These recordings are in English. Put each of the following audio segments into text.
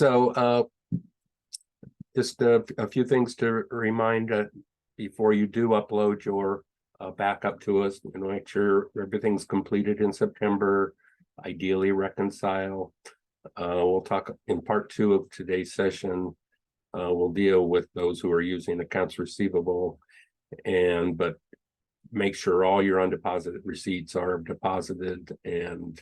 Just a few things to remind before you do upload your backup to us, and make sure everything's completed in September, ideally reconcile. We'll talk in part 2 of today's session. We'll deal with those who are using accounts receivable, but make sure all your undeposited receipts are deposited, and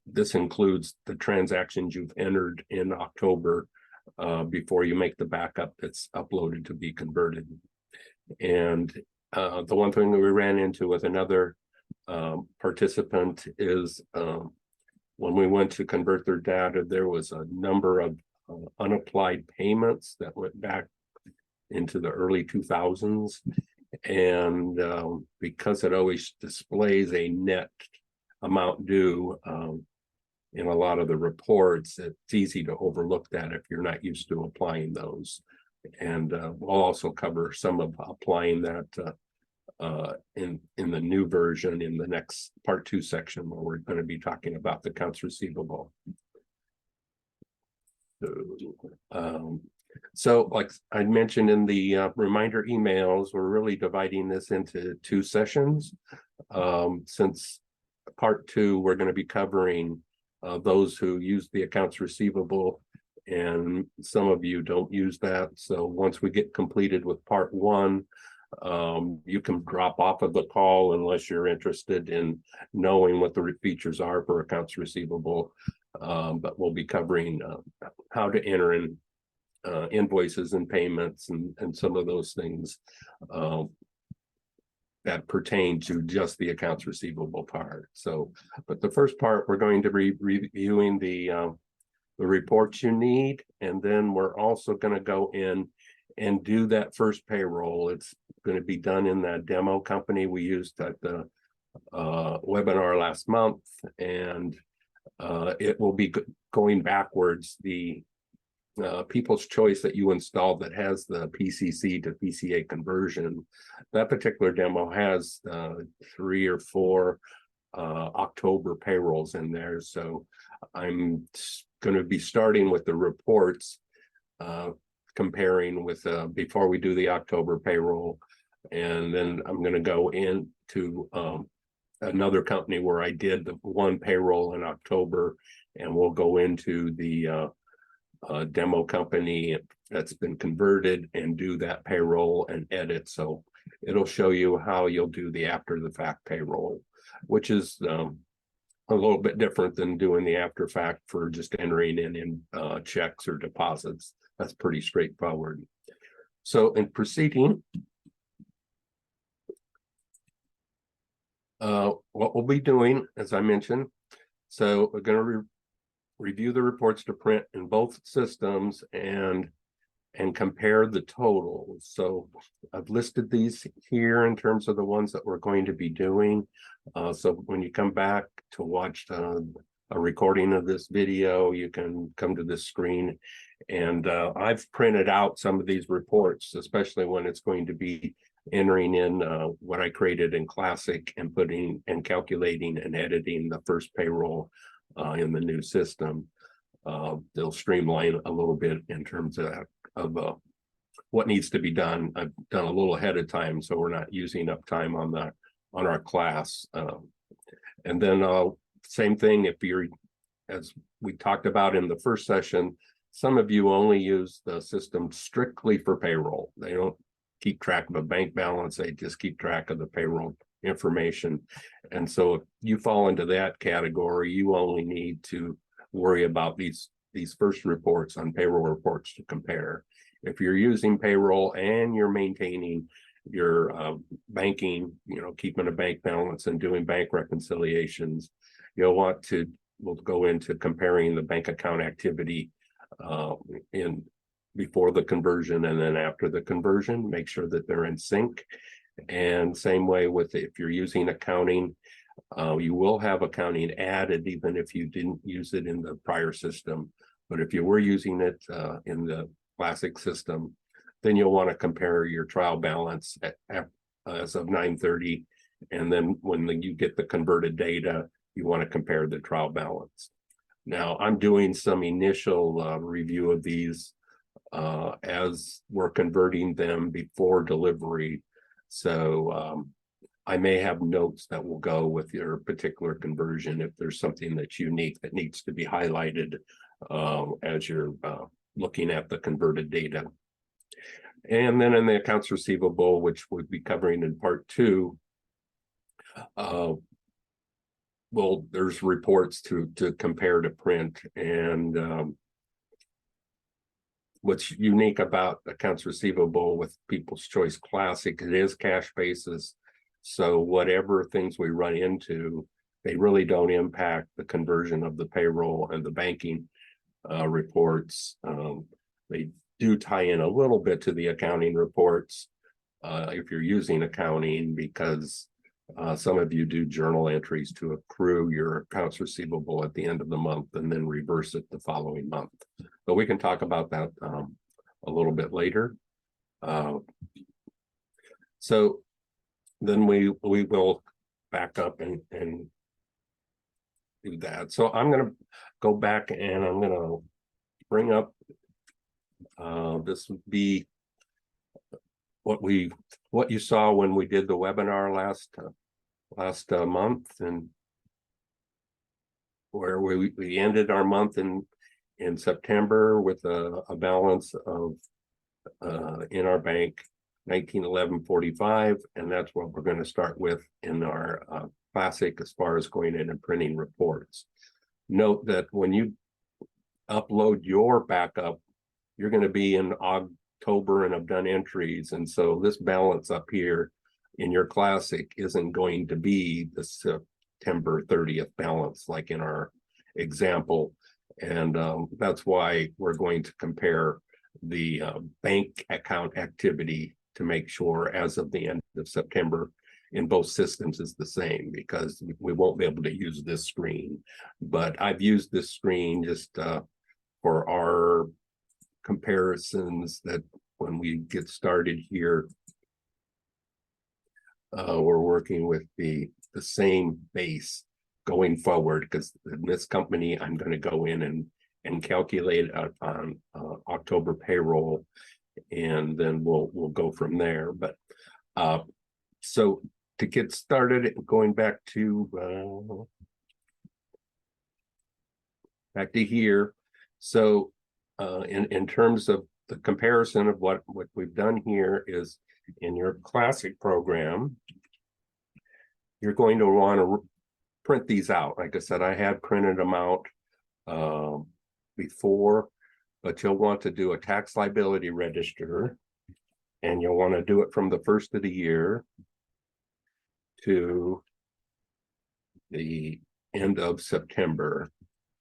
this includes the transactions you've entered in October before you make the backup that's uploaded to be converted. And the one thing that we ran into with another participant is when we went to convert their data, there was a number of unapplied payments that went back into the early 2000s. And because it always displays a net amount due in a lot of the reports, it's easy to overlook that if you're not used to applying those. And we'll also cover some of applying that in the new version in the next part 2 section, where we're going to be talking about the accounts receivable. So like I mentioned in the reminder emails, we're really dividing this into 2 sessions. Since part 2, we're going to be covering those who use the accounts receivable, and some of you don't use that. So once we get completed with part 1, you can drop off of the call unless you're interested in knowing what the features are for accounts receivable. But we'll be covering how to enter in invoices and payments and some of those things that pertain to just the accounts receivable part. So, but the first part, we're going to be reviewing the reports you need, and then we're also going to go in and do that first payroll. It's going to be done in that demo company we used at the webinar last month, and it will be going backwards. The People's Choice that you installed that has the PCC to PCA conversion, that particular demo has 3 or 4 October payrolls in there. So I'm going to be starting with the reports, comparing with before we do the October payroll, and then I'm going to go into another company where I did the 1 payroll in October, and we'll go into the demo company that's been converted and do that payroll and edit. So it'll show you how you'll do the after the fact payroll, which is a little bit different than doing the after fact for just entering in checks or deposits. That's pretty straightforward. So in proceeding, what we'll be doing, as I mentioned, so we're going to review the reports to print in both systems and compare the totals. So I've listed these here in terms of the ones that we're going to be doing. So when you come back to watch a recording of this video, you can come to this screen, and I've printed out some of these reports, especially when it's going to be entering in what I created in Classic and putting and calculating and editing the first payroll in the new system. They'll streamline a little bit in terms of what needs to be done. I've done a little ahead of time, so we're not using up time on our class. And then same thing, if you're, as we talked about in the first session, some of you only use the system strictly for payroll. They don't keep track of a bank balance, they just keep track of the payroll information. And so if you fall into that category, you only need to worry about these first reports on payroll reports to compare. If you're using payroll and you're maintaining your banking, keeping a bank balance and doing bank reconciliations, we'll go into comparing the bank account activity in before the conversion and then after the conversion, make sure that they're in sync. And same way with if you're using accounting, you will have accounting added even if you didn't use it in the prior system. But if you were using it in the Classic system, then you'll want to compare your trial balance as of 9/30, and then when you get the converted data, you want to compare the trial balance. Now I'm doing some initial review of these as we're converting them before delivery. So I may have notes that will go with your particular conversion if there's something that's unique that needs to be highlighted as you're looking at the converted data. And then in the accounts receivable, which we'll be covering in part 2, well, there's reports to compare to print. And what's unique about accounts receivable with People's Choice Classic, it is cash basis. So whatever things we run into, they really don't impact the conversion of the payroll and the banking reports. They do tie in a little bit to the accounting reports if you're using accounting, because some of you do journal entries to accrue your accounts receivable at the end of the month and then reverse it the following month. But we can talk about that a little bit later. So then we will back up and do that. So I'm going to go back and I'm going to bring up this would be what you saw when we did the webinar last month, and where we ended our month in September with a balance of in our bank 1911.45, and that's what we're going to start with in our classic as far as going in and printing reports. Note that when you upload your backup, you're going to be in October and have done entries, and so this balance up here in your classic isn't going to be the September 30th balance like in our example. And that's why we're going to compare the bank account activity to make sure as of the end of September in both systems is the same, because we won't be able to use this screen. But I've used this screen just for our comparisons, that when we get started here, we're working with the same base going forward, because in this company, I'm going to go in and calculate on October payroll, and then we'll go from there. But so to get started, going back to here. So in terms of the comparison of what we've done here is, in your classic program, you're going to want to print these out. Like I said, I had printed them out before, but you'll want to do a tax liability register, and you'll want to do it from the first of the year to the end of September.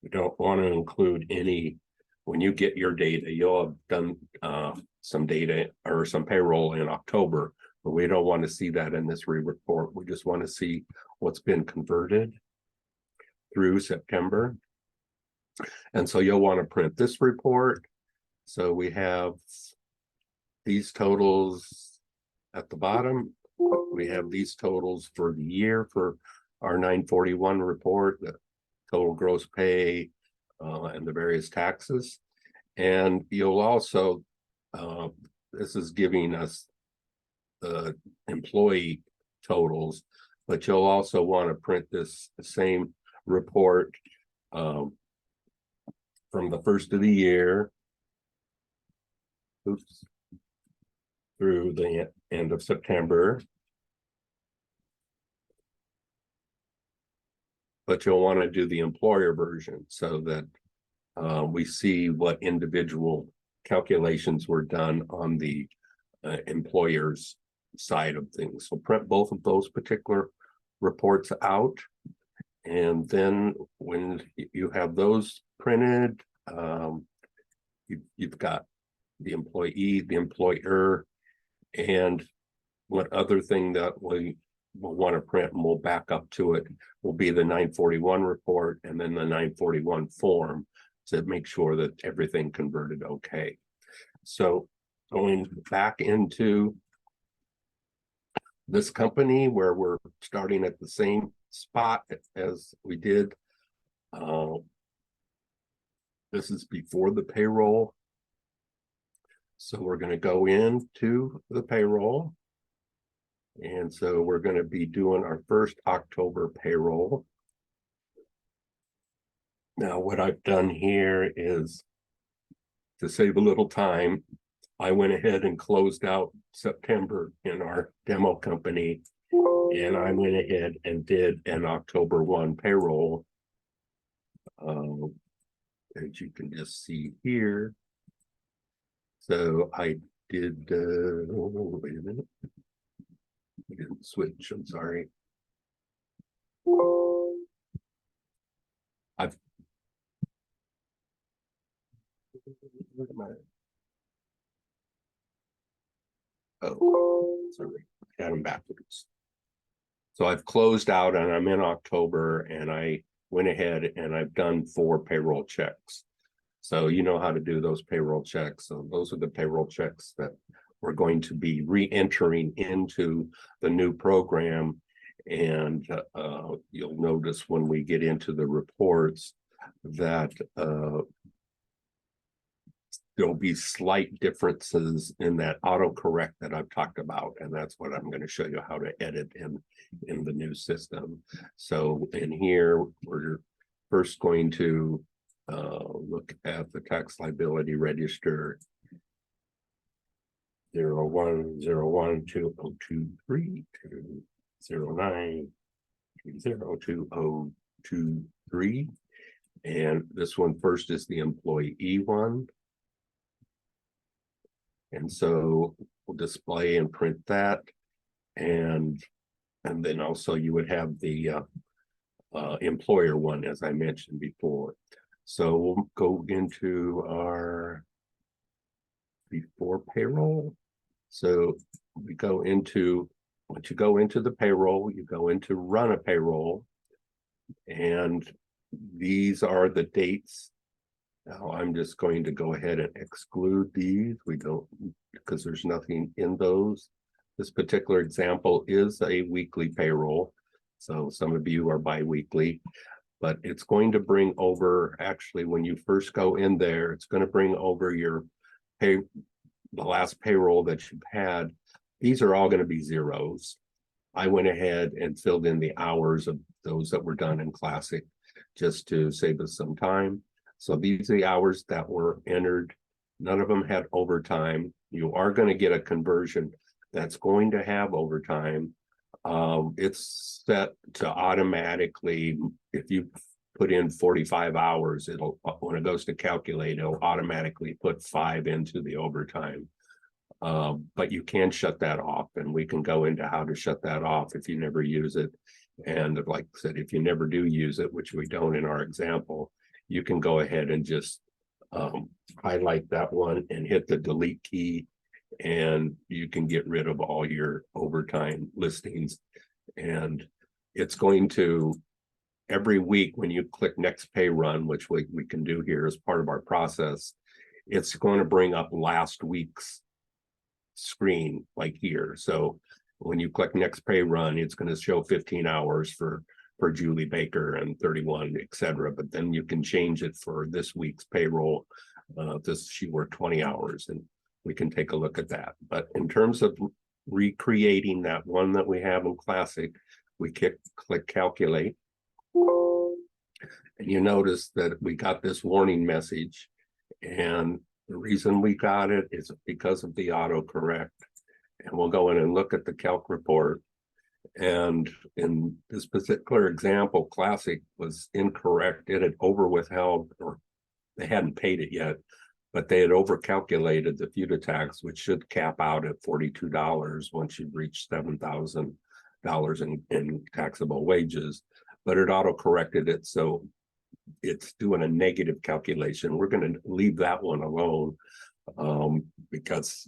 You don't want to include any, when you get your data, you'll have done some data or some payroll in October, but we don't want to see that in this report. We just want to see what's been converted through September. And so you'll want to print this report. So we have these totals at the bottom. We have these totals for the year for our 941 report, the total gross pay and the various taxes. And you'll also, this is giving us the employee totals, but you'll also want to print this same report from the first of the year through the end of September. But you'll want to do the employer version so that we see what individual calculations were done on the employer's side of things. So print both of those particular reports out. And then when you have those printed, you've got the employee, the employer, and what other thing that we will want to print, and we'll back up to it, will be the 941 report and then the 941 form to make sure that everything converted okay. So going back into this company where we're starting at the same spot as we did This is before the payroll. So we're going to go into the payroll. And so we're going to be doing our first October payroll. Now, what I've done here is to save a little time, I went ahead and closed out September in our demo company. And I went ahead and did an October 1 payroll. As you can just see here. So I did, wait a minute. I didn't switch, I'm sorry. Sorry, I had them backwards. So I've closed out and I'm in October, and I went ahead and I've done 4 payroll checks. So you know how to do those payroll checks. So those are the payroll checks that we're going to be re-entering into the new program. And you'll notice when we get into the reports that there'll be slight differences in that autocorrect that I've talked about. And that's what I'm going to show you how to edit in the new system. So in here, we're first going to look at the tax liability register 01012023 to 09202023. And this one first is the employee one. And so we'll display and print that. And then also you would have the employer one, as I mentioned before. So we'll go into our before payroll. So we go into, once you go into the payroll, you go into run a payroll. And these are the dates. Now I'm just going to go ahead and exclude these. We don't, because there's nothing in those. This particular example is a weekly payroll. So some of you are bi-weekly, but it's going to bring over, actually, when you first go in there, it's going to bring over your the last payroll that you've had. These are all going to be zeros. I went ahead and filled in the hours of those that were done in Classic just to save us some time. So these are the hours that were entered. None of them had overtime. You are going to get a conversion that's going to have overtime. It's set to automatically, if you put in 45 hours, it'll, when it goes to calculate, it'll automatically put 5 into the overtime. But you can shut that off, and we can go into how to shut that off if you never use it. And like I said, if you never do use it, which we don't in our example, you can go ahead and just highlight that one and hit the delete key, and you can get rid of all your overtime listings. And it's going to, every week when you click next pay run, which we can do here as part of our process, it's going to bring up last week's screen like here. So when you click next pay run, it's going to show 15 hours for Julie Baker and 31, etc. But then you can change it for this week's payroll. She worked 20 hours, and we can take a look at that. But in terms of recreating that one that we have in Classic, we click calculate. And you notice that we got this warning message. And the reason we got it is because of the autocorrect. And we'll go in and look at the calc report. And in this particular example, Classic was incorrect. It had overwithheld, or they hadn't paid it yet, but they had overcalculated the FUTA tax, which should cap out at $42 once you've reached $7,000 in taxable wages. But it auto-corrected it, so it's doing a negative calculation. We're going to leave that one alone because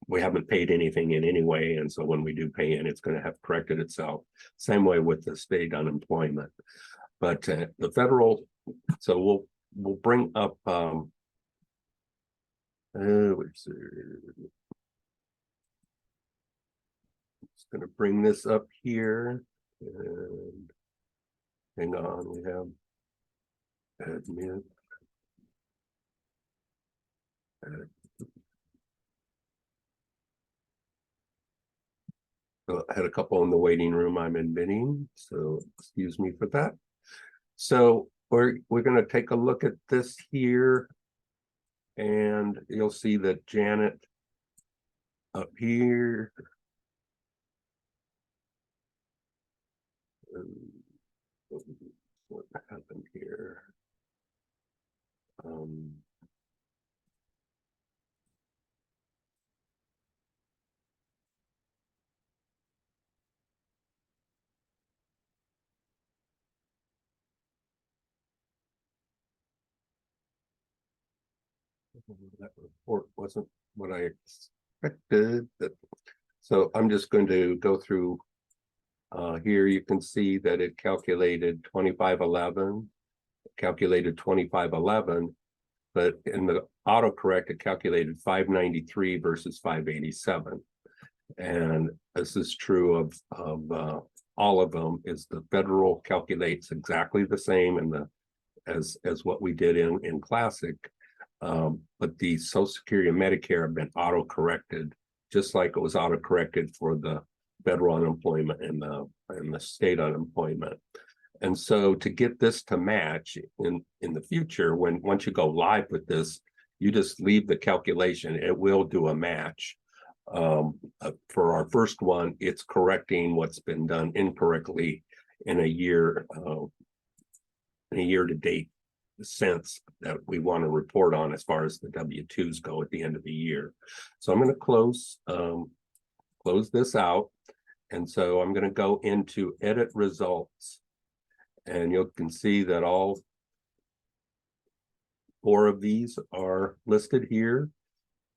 we haven't paid anything in anyway, and so when we do pay in, it's going to have corrected itself. Same way with the state unemployment. But the federal, so we'll bring up just going to bring this up here, and hang on, we have admin. So I had a couple in the waiting room I'm admitting, so excuse me for that. So we're going to take a look at this here, and you'll see that Janet up here. What happened here? That report wasn't what I expected. So I'm just going to go through. Here you can see that it calculated 2511, calculated 2511, but in the autocorrect it calculated 593 versus 587. And this is true of all of them. Is the federal calculates exactly the same in the as what we did in Classic. But the Social Security and Medicare have been auto-corrected, just like it was auto-corrected for the federal unemployment and the state unemployment. And so to get this to match in the future, once you go live with this, you just leave the calculation, it will do a match. For our first one, it's correcting what's been done incorrectly in a year to date sense that we want to report on as far as the W-2s go at the end of the year. So I'm going to close this out. And so I'm going to go into edit results, and you can see that all 4 of these are listed here.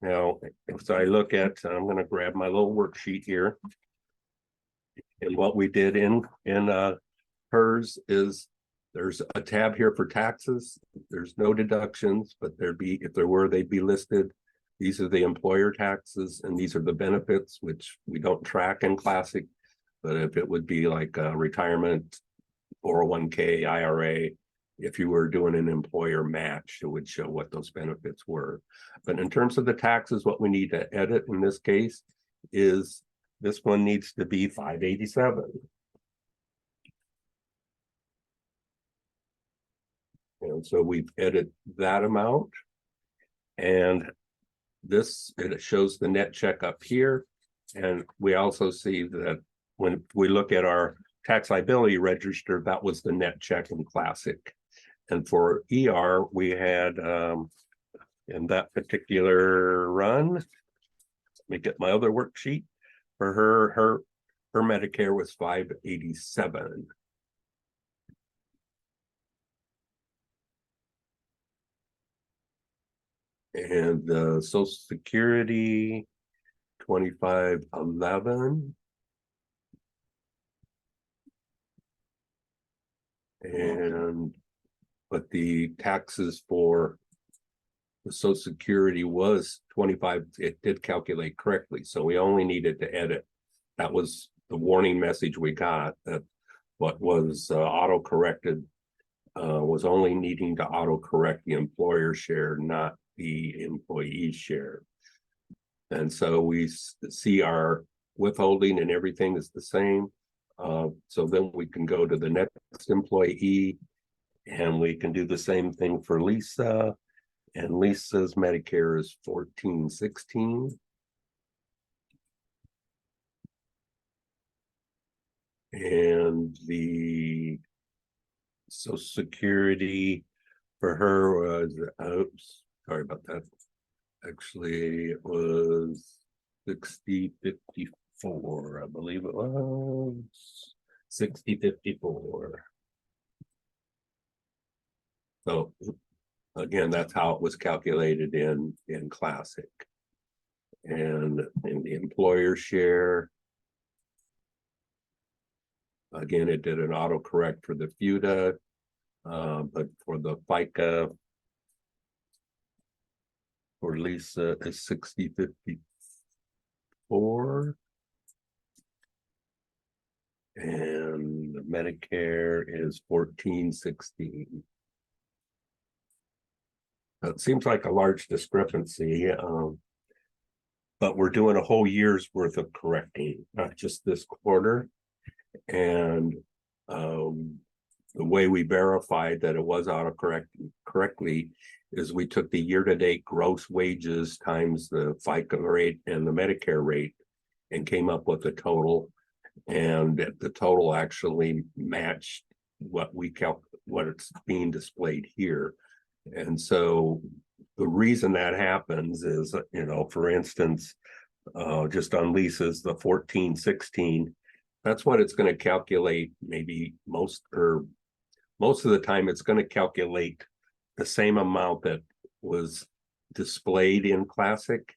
Now, if I look at, I'm going to grab my little worksheet here. And what we did in hers is there's a tab here for taxes. There's no deductions, but if there were, they'd be listed. These are the employer taxes, and these are the benefits, which we don't track in Classic. But if it would be like a retirement, 401k, IRA, if you were doing an employer match, it would show what those benefits were. But in terms of the taxes, what we need to edit in this case is this one needs to be 587. And so we've edited that amount. And this, it shows the net check up here. And we also see that when we look at our tax liability register, that was the net check in Classic. And for ER, we had in that particular run, let me get my other worksheet. For her Medicare was 587. And the Social Security, 2511. But the taxes for the Social Security was 25. It did calculate correctly, so we only needed to edit. That was the warning message we got, that what was auto-corrected was only needing to auto-correct the employer share, not the employee share. And so we see our withholding and everything is the same. So then we can go to the next employee, and we can do the same thing for Lisa. And Lisa's Medicare is 1416. And the Social Security for her was, oops, sorry about that. Actually, it was 6054, I believe it was 6054. So again, that's how it was calculated in Classic. And in the employer share, again, it did an autocorrect for the FUTA, but for the FICA, for Lisa is 6054. And the Medicare is 1416. It seems like a large discrepancy, but we're doing a whole year's worth of correcting, not just this quarter. And the way we verified that it was auto correctly is we took the year-to-date gross wages times the FICA rate and the Medicare rate and came up with a total. And the total actually matched what what it's being displayed here. And so the reason that happens is, for instance, just on leases, the 1416, that's what it's going to calculate. Maybe most of the time it's going to calculate the same amount that was displayed in Classic,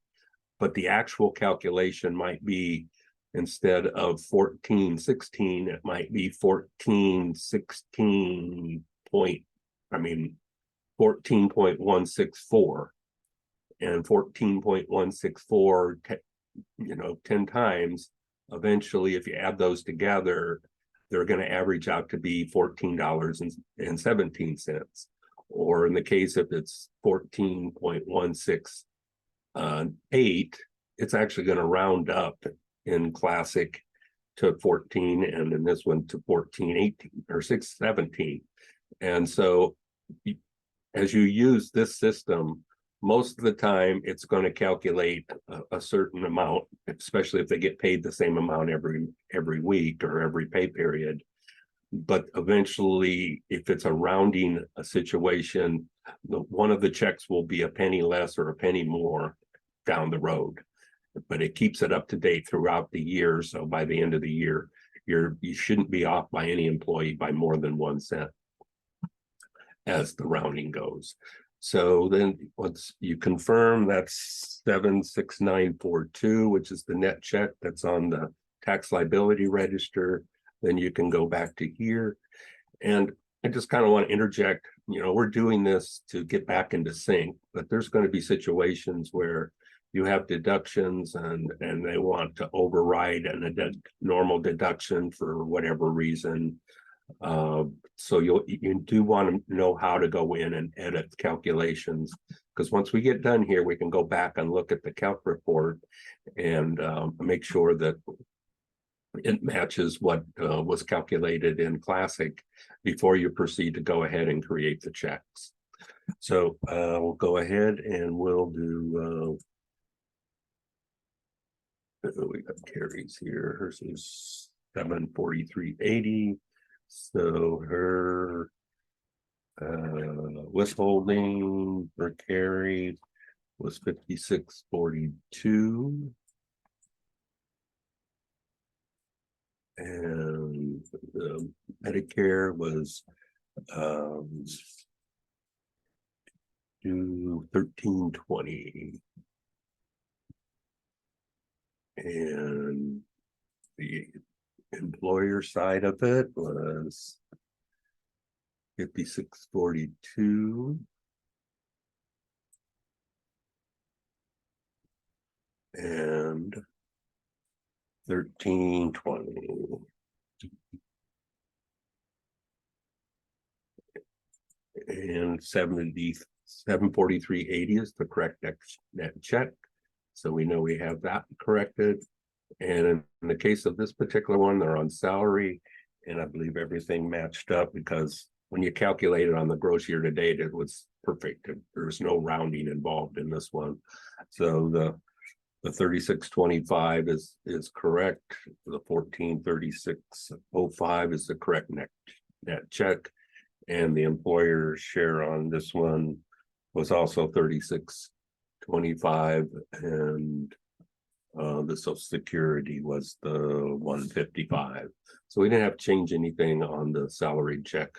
but the actual calculation might be, instead of 1416, it might be 14.164, and 14.164, 10 times. Eventually, if you add those together, they're going to average out to be $14.17. Or in the case if it's 14.168, it's actually going to round up in Classic to 14, and in this one to 1418 or 617. And so as you use this system, most of the time it's going to calculate a certain amount, especially if they get paid the same amount every week or every pay period. But eventually, if it's a rounding situation, one of the checks will be a penny less or a penny more down the road. But it keeps it up to date throughout the year. So by the end of the year, you shouldn't be off by any employee by more than 1 cent as the rounding goes. So then once you confirm that's 76942, which is the net check that's on the tax liability register, then you can go back to here. And I just kind of want to interject, we're doing this to get back into sync, but there's going to be situations where you have deductions and they want to override a normal deduction for whatever reason. So you do want to know how to go in and edit calculations, because once we get done here, we can go back and look at the calc report and make sure that it matches what was calculated in Classic before you proceed to go ahead and create the checks. So we'll go ahead and we'll do we got Carrie's here. Hers is 743.80. So her withholding for Carrie was 56.42. And the Medicare was 1320. And the employer side of it was 56.42. And 1320. And 743.80 is the correct net check. So we know we have that corrected. And in the case of this particular one, they're on salary. And I believe everything matched up, because when you calculate it on the gross year to date, it was perfect. There was no rounding involved in this one. So the 3625 is correct. The 1436.05 is the correct net check. And the employer share on this one was also 3625, and the Social Security was the 155. So we didn't have to change anything on the salary check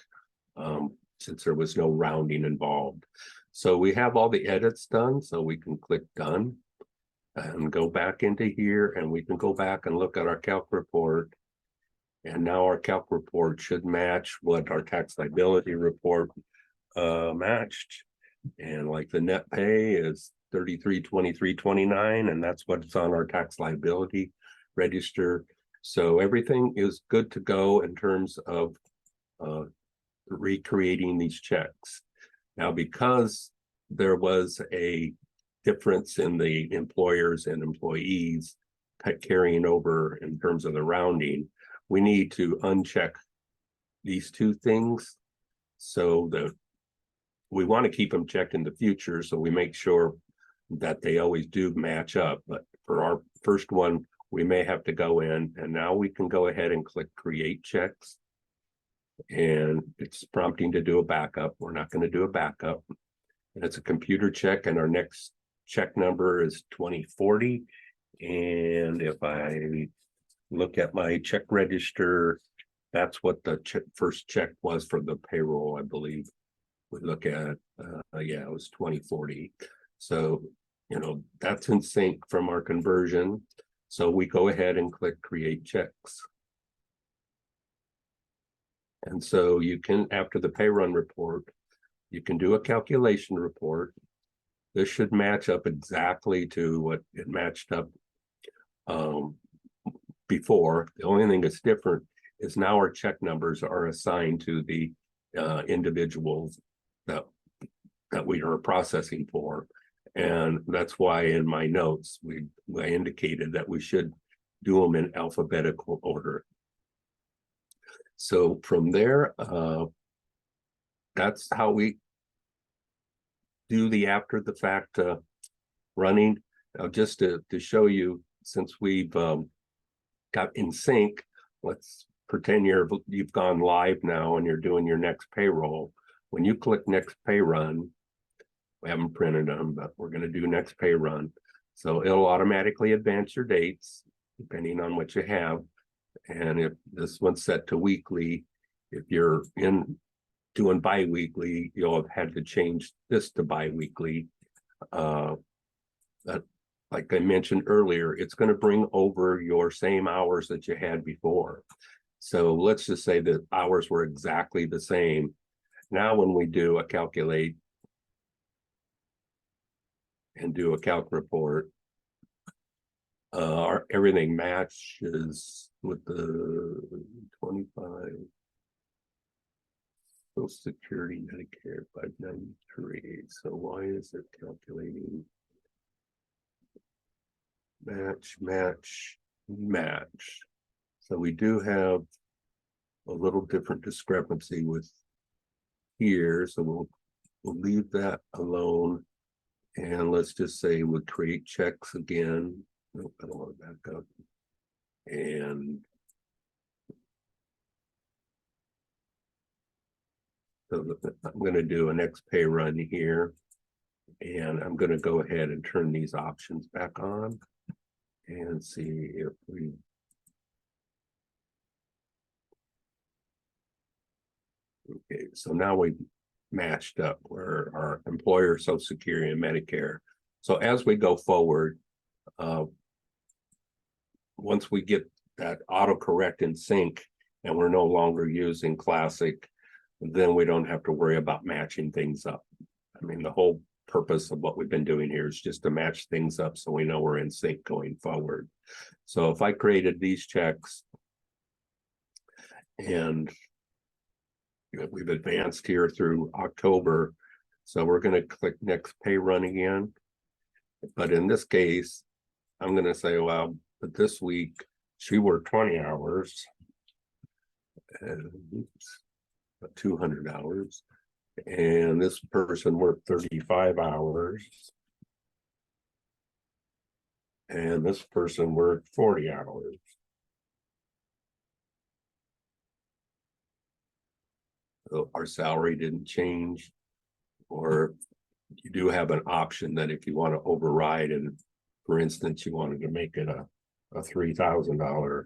since there was no rounding involved. So we have all the edits done, so we can click done and go back into here, and we can go back and look at our calc report. And now our calc report should match what our tax liability report matched. And like the net pay is 3323.29, and that's what's on our tax liability register. So everything is good to go in terms of recreating these checks. Now, because there was a difference in the employers and employees carrying over in terms of the rounding, we need to uncheck these two things so that we want to keep them checked in the future, so we make sure that they always do match up. But for our first one, we may have to go in, and now we can go ahead and click create checks, and it's prompting to do a backup. We're not going to do a backup. It's a computer check, and our next check number is 2040. And if I look at my check register, that's what the first check was for the payroll, I believe. We look at, yeah, it was 2040. So, you know, that's in sync from our conversion. So we go ahead and click create checks. And so you can, after the pay run report, you can do a calculation report. This should match up exactly to what it matched up before. The only thing that's different is now our check numbers are assigned to the individuals that we are processing for. And that's why in my notes, I indicated that we should do them in alphabetical order. So from there, that's how we do the after the fact running. Now, just to show you, since we've got in sync, let's pretend you've gone live now and you're doing your next payroll. When you click next pay run, we haven't printed them, but we're going to do next pay run. So it'll automatically advance your dates depending on what you have. And if this one's set to weekly, if you're doing bi-weekly, you'll have had to change this to bi-weekly. Like I mentioned earlier, it's going to bring over your same hours that you had before. So let's just say that hours were exactly the same. Now when we do a calculate and do a calc report, everything matches with the 25 Social Security, Medicare 593. So why is it calculating match, match, match? So we do have a little different discrepancy with here. So we'll leave that alone. And let's just say we'll create checks again. Nope, I don't want to back up. And so I'm going to do a next pay run here. And I'm going to go ahead and turn these options back on and see if we. Okay, so now we've matched up where our employer, Social Security, and Medicare. So as we go forward, once we get that autocorrect in sync and we're no longer using classic, then we don't have to worry about matching things up. I mean, the whole purpose of what we've been doing here is just to match things up so we know we're in sync going forward. So if I created these checks and we've advanced here through October, so we're going to click next pay run again. But in this case, I'm going to say, well, but this week she worked 20 hours, and 200 hours, and this person worked 35 hours, and this person worked 40 hours. So our salary didn't change, or you do have an option that if you want to override, and for instance, you wanted to make it a $3,000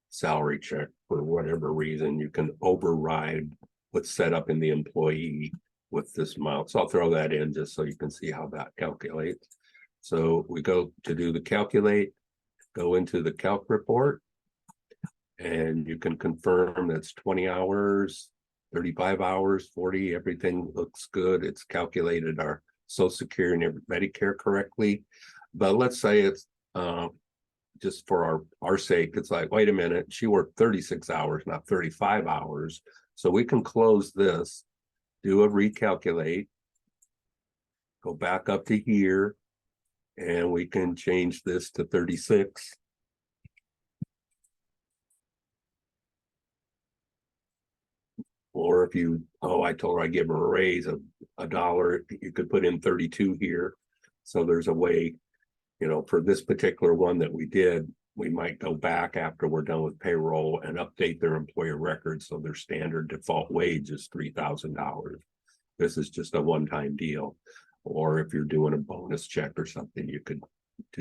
salary check for whatever reason, you can override what's set up in the employee with this amount. So I'll throw that in just so you can see how that calculates. So we go to do the calculate, go into the calc report, and you can confirm that's 20 hours, 35 hours, 40, everything looks good. It's calculated our Social Security and Medicare correctly. But let's say it's just for our sake, it's like, wait a minute, she worked 36 hours, not 35 hours. So we can close this, do a recalculate, go back up to here, and we can change this to 36. Or if you, I told her I'd give her a raise of $1, you could put in 32 here. So there's a way, for this particular one that we did, we might go back after we're done with payroll and update their employer records. So their standard default wage is $3,000. This is just a one-time deal. Or if you're doing a bonus check or something, you could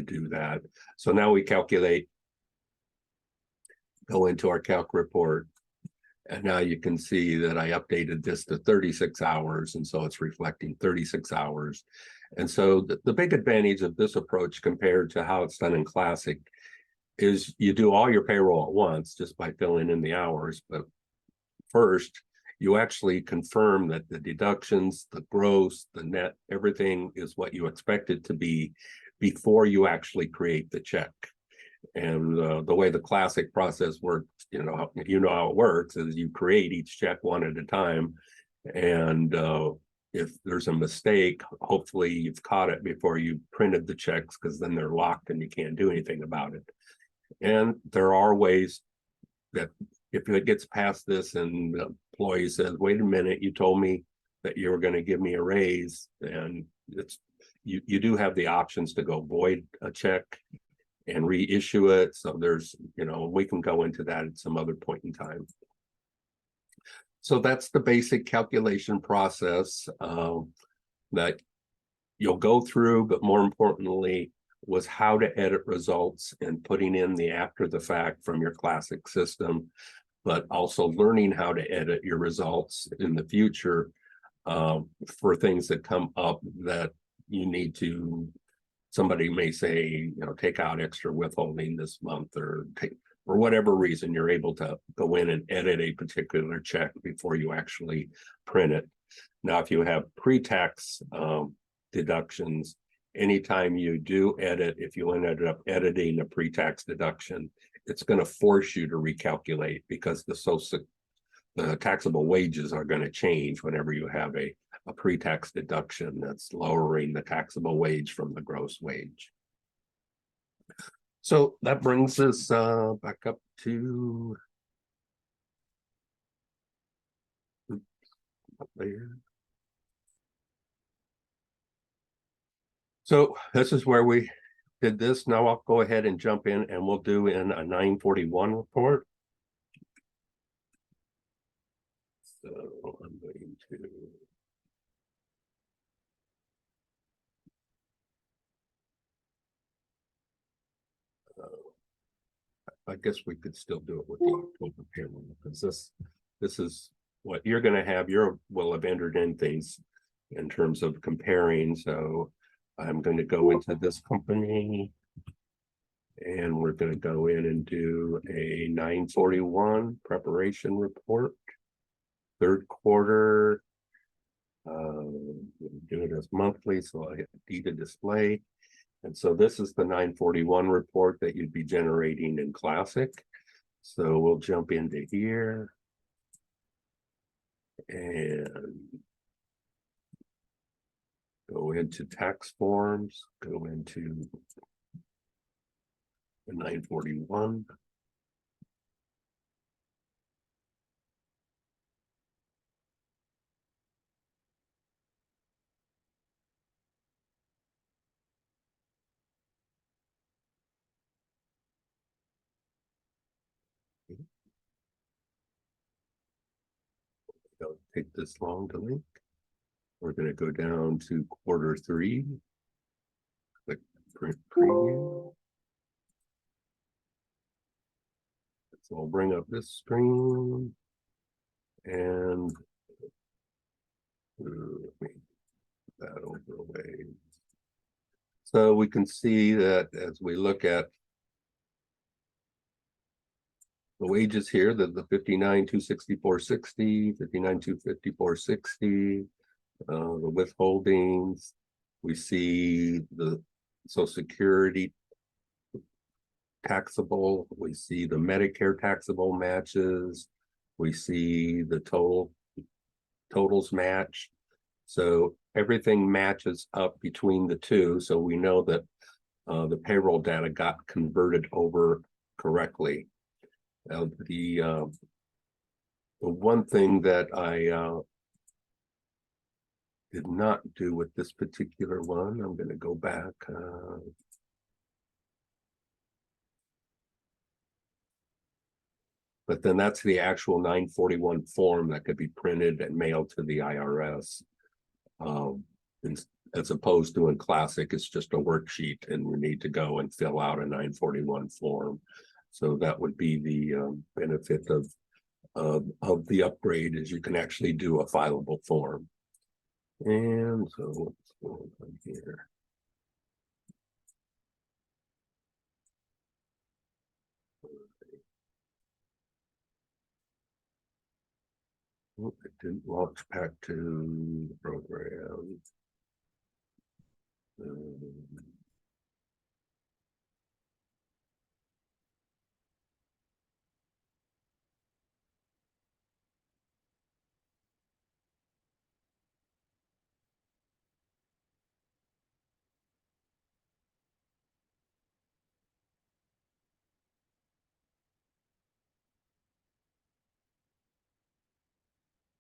do that. So now we calculate, go into our calc report. And now you can see that I updated this to 36 hours. And so it's reflecting 36 hours. And so the big advantage of this approach compared to how it's done in Classic is you do all your payroll at once just by filling in the hours. But first, you actually confirm that the deductions, the gross, the net, everything is what you expect it to be before you actually create the check. And the way the Classic process works, how it works is you create each check one at a time. And if there's a mistake, hopefully you've caught it before you printed the checks, because then they're locked and you can't do anything about it. And there are ways that if it gets past this and the employee says, wait a minute, you told me that you were going to give me a raise, and you do have the options to go void a check and reissue it. So there's, we can go into that at some other point in time. So that's the basic calculation process that you'll go through, but more importantly was how to edit results and putting in the after the fact from your Classic system, but also learning how to edit your results in the future for things that come up that you need to. Somebody may say, take out extra withholding this month, or for whatever reason, you're able to go in and edit a particular check before you actually print it. Now, if you have pre-tax deductions, anytime you do edit, if you ended up editing a pre-tax deduction, it's going to force you to recalculate, because the taxable wages are going to change whenever you have a pre-tax deduction that's lowering the taxable wage from the gross wage. So that brings us back up to up there. So this is where we did this. Now I'll go ahead and jump in, and we'll do in a 941 report. So I'm going to I guess we could still do it with the October payroll, because this is what you're going to have. Will have entered in things in terms of comparing. So I'm going to go into this company, and we're going to go in and do a 941 preparation report, third quarter. Do it as monthly, so I hit D to display. And so this is the 941 report that you'd be generating in Classic. So we'll jump into here and go into tax forms, go into the 941. Don't take this long to link. We're going to go down to quarter 3, click print preview. So I'll bring up this screen, and let me put that over away. So we can see that as we look at the wages here, the 59,264.60, 59,254.60, the withholdings, we see the Social Security taxable, we see the Medicare taxable matches, we see the totals match. So everything matches up between the two, so we know that the payroll data got converted over correctly. The one thing that I did not do with this particular one, I'm going to go back. But then that's the actual 941 form that could be printed and mailed to the IRS. As opposed to in Classic, it's just a worksheet and we need to go and fill out a 941 form. So that would be the benefit of the upgrade, is you can actually do a fileable form. And so what's going on here? Oh, it didn't launch back to the program.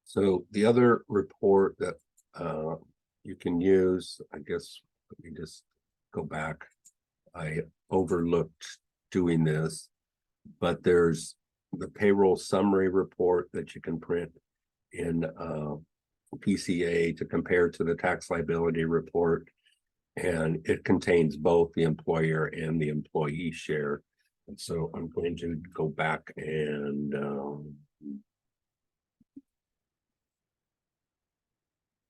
So the other report that you can use, I guess, let me just go back. I overlooked doing this, but there's the payroll summary report that you can print in PCA to compare to the tax liability report. And it contains both the employer and the employee share. And so I'm going to go back and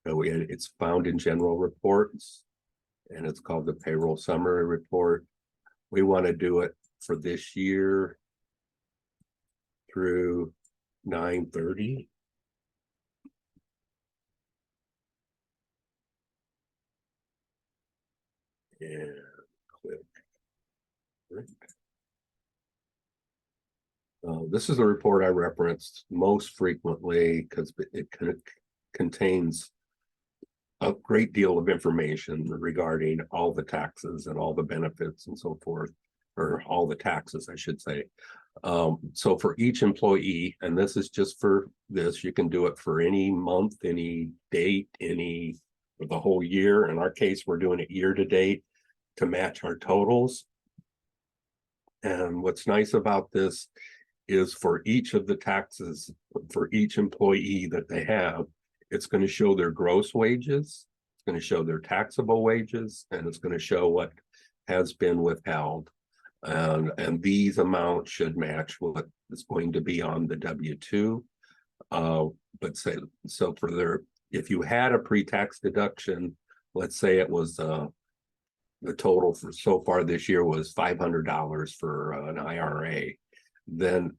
it's found in general reports, and it's called the payroll summary report. We want to do it for this year through 9/30. And click. This is the report I referenced most frequently because it contains a great deal of information regarding all the taxes and all the benefits and so forth, or all the taxes, I should say. So for each employee, and this is just for this, you can do it for any month, any date, for the whole year. In our case, we're doing it year to date to match our totals. And what's nice about this is for each of the taxes, for each employee that they have, it's going to show their gross wages, it's going to show their taxable wages, and it's going to show what has been withheld. And these amounts should match what is going to be on the W-2. But say, so for their, if you had a pre-tax deduction, let's say it was the total for so far this year was $500 for an IRA, then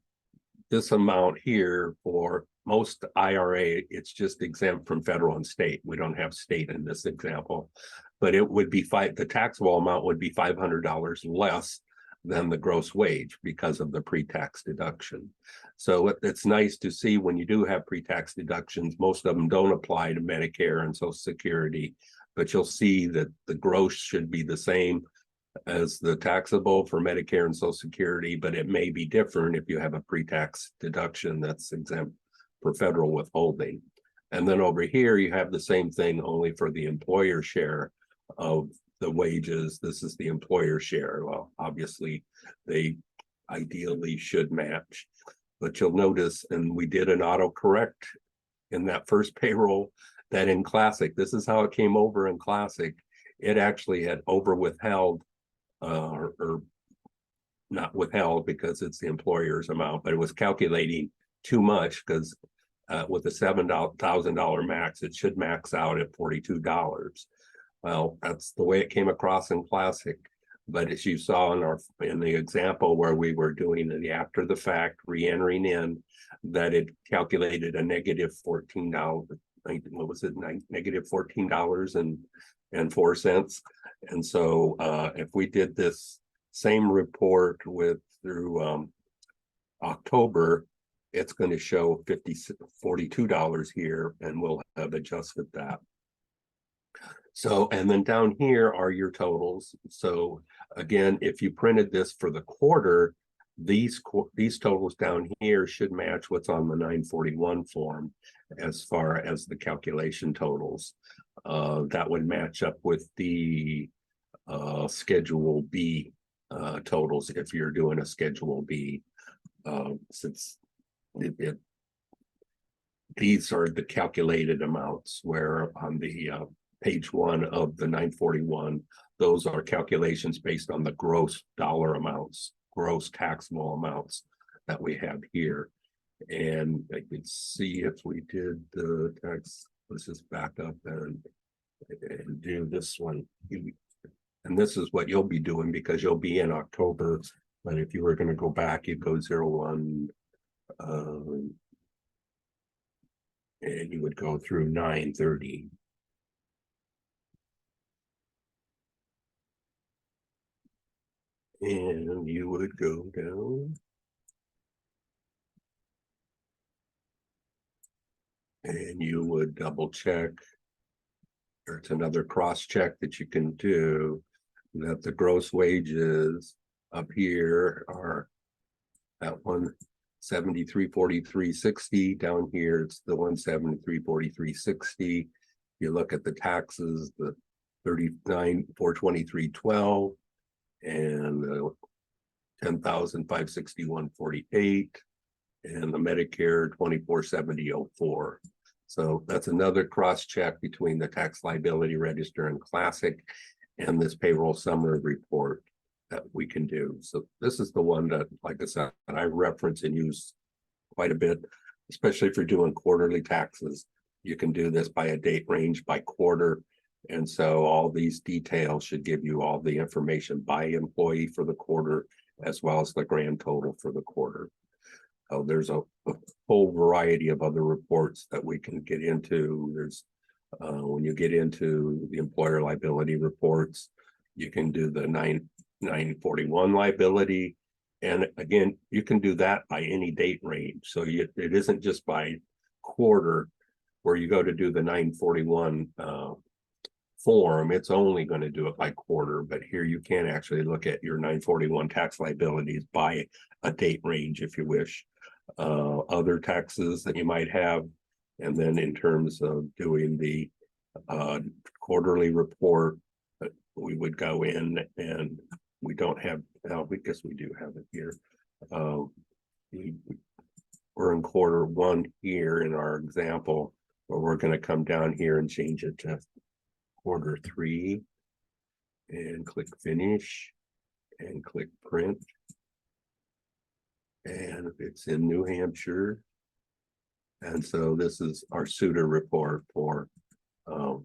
this amount here for most IRA, it's just exempt from federal and state. We don't have state in this example, but it would be the taxable amount would be $500 less than the gross wage because of the pre-tax deduction. So it's nice to see when you do have pre-tax deductions, most of them don't apply to Medicare and Social Security, but you'll see that the gross should be the same as the taxable for Medicare and Social Security, but it may be different if you have a pre-tax deduction that's exempt for federal withholding. And then over here, you have the same thing only for the employer share of the wages. This is the employer share. Well, obviously, they ideally should match, but you'll notice, and we did an autocorrect in that first payroll, that in Classic, this is how it came over in Classic. It actually had over withheld or not withheld because it's the employer's amount, but it was calculating too much because with a $7,000 max, it should max out at $42. Well, that's the way it came across in Classic. But as you saw in the example where we were doing the after the fact re-entering in, that it calculated a negative $14. What was it? Negative $14.04. And so if we did this same report through October, it's going to show $42 here, and we'll have adjusted that. So, and then down here are your totals. So again, if you printed this for the quarter, these totals down here should match what's on the 941 form as far as the calculation totals. That would match up with the Schedule B totals if you're doing a Schedule B, since these are the calculated amounts, where on the page 1 of the 941, those are calculations based on the gross dollar amounts, gross taxable amounts that we have here. And I can see if we did the tax, let's just back up and do this one. And this is what you'll be doing because you'll be in October. But if you were going to go back, you'd go 01, and you would go through 930. And you would go down. And you would double check, or it's another cross check that you can do, that the gross wages up here are at 173.43.60. Down here it's the 173.43.60. You look at the taxes, the 39,423.12 and the 10,561.48 and the Medicare 2470.04. So that's another cross check between the tax liability register and classic and this payroll summary report that we can do. So this is the one that, like I said, I reference and use quite a bit, especially if you're doing quarterly taxes. You can do this by a date range, by quarter. And so all these details should give you all the information by employee for the quarter, as well as the grand total for the quarter. There's a whole variety of other reports that we can get into. There's when you get into the employer liability reports, you can do the 941 liability. And again, you can do that by any date range. So it isn't just by quarter where you go to do the 941 form. It's only going to do it by quarter, but here you can actually look at your 941 tax liabilities by a date range if you wish. Other taxes that you might have, and then in terms of doing the quarterly report, we would go in, and we don't have, we guess we do have it here. We're in quarter 1 here in our example, but we're going to come down here and change it to quarter 3 and click finish and click print. And it's in New Hampshire. And so this is our SUTA report for the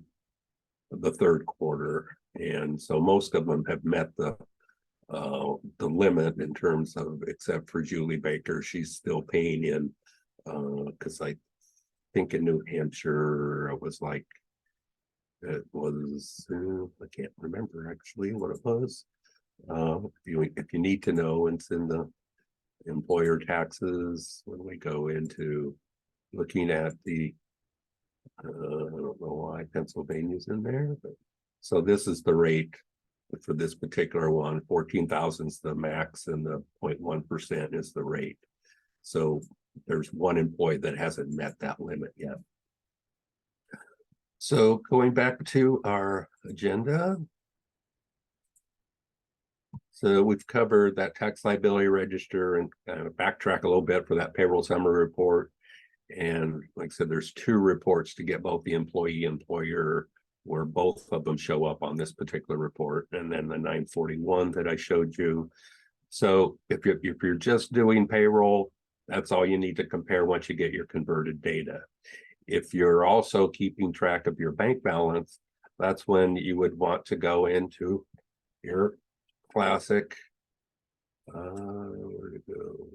3rd quarter. And so most of them have met the limit in terms of, except for Julie Baker, she's still paying in, because I think in New Hampshire it was like, it was, I can't remember actually what it was. If you need to know, it's in the employer taxes when we go into looking at the I don't know why Pennsylvania's in there, but so this is the rate for this particular one. 14,000 is the max and the 0.1% is the rate. So there's one employee that hasn't met that limit yet. So going back to our agenda. So we've covered that tax liability register and backtrack a little bit for that payroll summary report. And like I said, there's 2 reports to get both the employee employer, where both of them show up on this particular report, and then the 941 that I showed you. So if you're just doing payroll, that's all you need to compare once you get your converted data. If you're also keeping track of your bank balance, that's when you would want to go into your classic, where to go?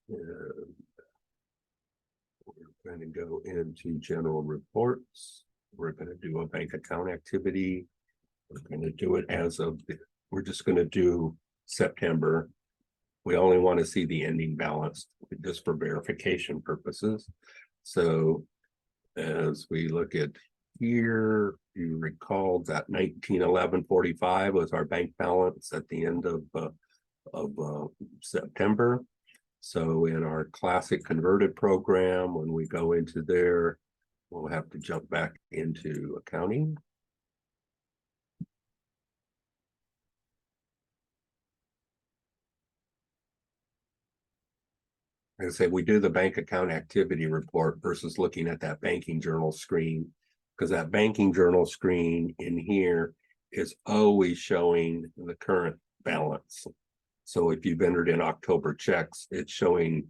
And we're going to go into general reports. We're going to do a bank account activity. We're going to do it as of, we're just going to do September. We only want to see the ending balance just for verification purposes. So as we look at here, you recall that 1911.45 was our bank balance at the end of September. So in our classic converted program, when we go into there, we'll have to jump back into accounting. Like I say, we do the bank account activity report versus looking at that banking journal screen, because that banking journal screen in here is always showing the current balance. So if you've entered in October checks, it's showing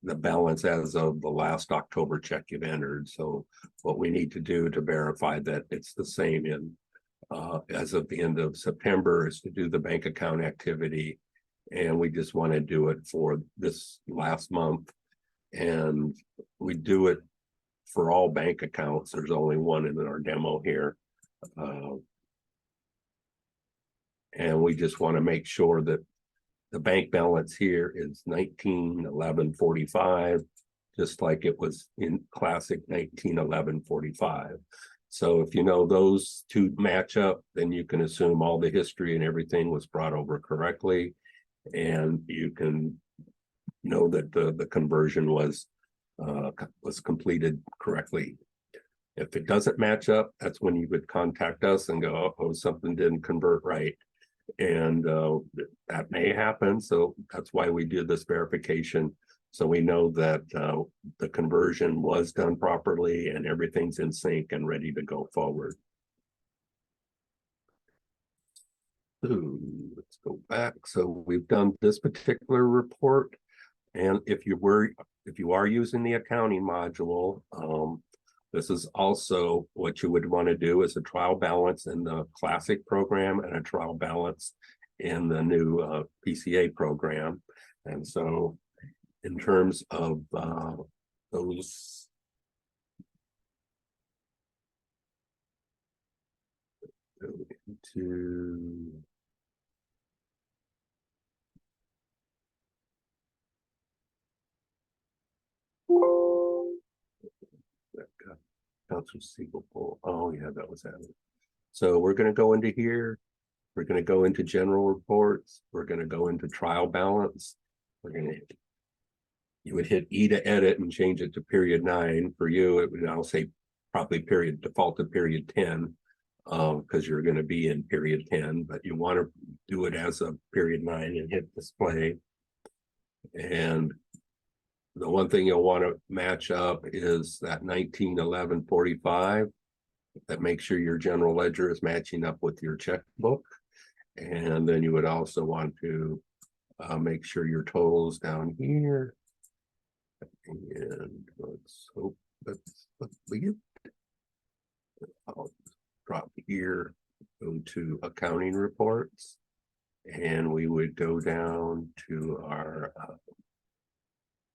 the balance as of the last October check you've entered. So what we need to do to verify that it's the same in as of the end of September is to do the bank account activity. And we just want to do it for this last month. And we do it for all bank accounts. There's only one in our demo here. And we just want to make sure that the bank balance here is 1911.45, just like it was in classic 1911.45. So if you know those two match up, then you can assume all the history and everything was brought over correctly. And you can know that the conversion was completed correctly. If it doesn't match up, that's when you would contact us and go, oh, something didn't convert right. And that may happen. So that's why we do this verification. So we know that the conversion was done properly and everything's in sync and ready to go forward. So let's go back. So we've done this particular report. And if you are using the accounting module, this is also what you would want to do is a trial balance in the classic program and a trial balance in the new PCA program. And so in terms of those, go into accounts receivable. Oh yeah, that was added. So we're going to go into here. We're going to go into general reports. We're going to go into trial balance. You would hit E to edit and change it to period 9. For you, it would, I'll say probably default to period 10, because you're going to be in period 10, but you want to do it as a period 9 and hit display. And the one thing you'll want to match up is that 1911.45. That makes sure your general ledger is matching up with your checkbook. And then you would also want to make sure your totals down here. And let's hope that's what we get. I'll drop here, go to accounting reports, and we would go down to our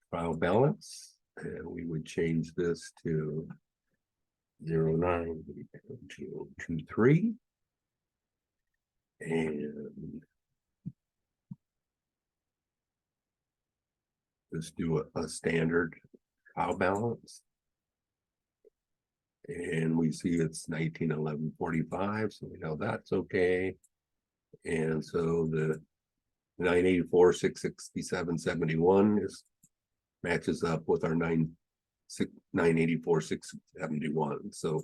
trial balance, and we would change this to 092023. And just do a standard trial balance. And we see it's 1911.45, so we know that's okay. And so the 984,667.71 matches up with our 984,671. So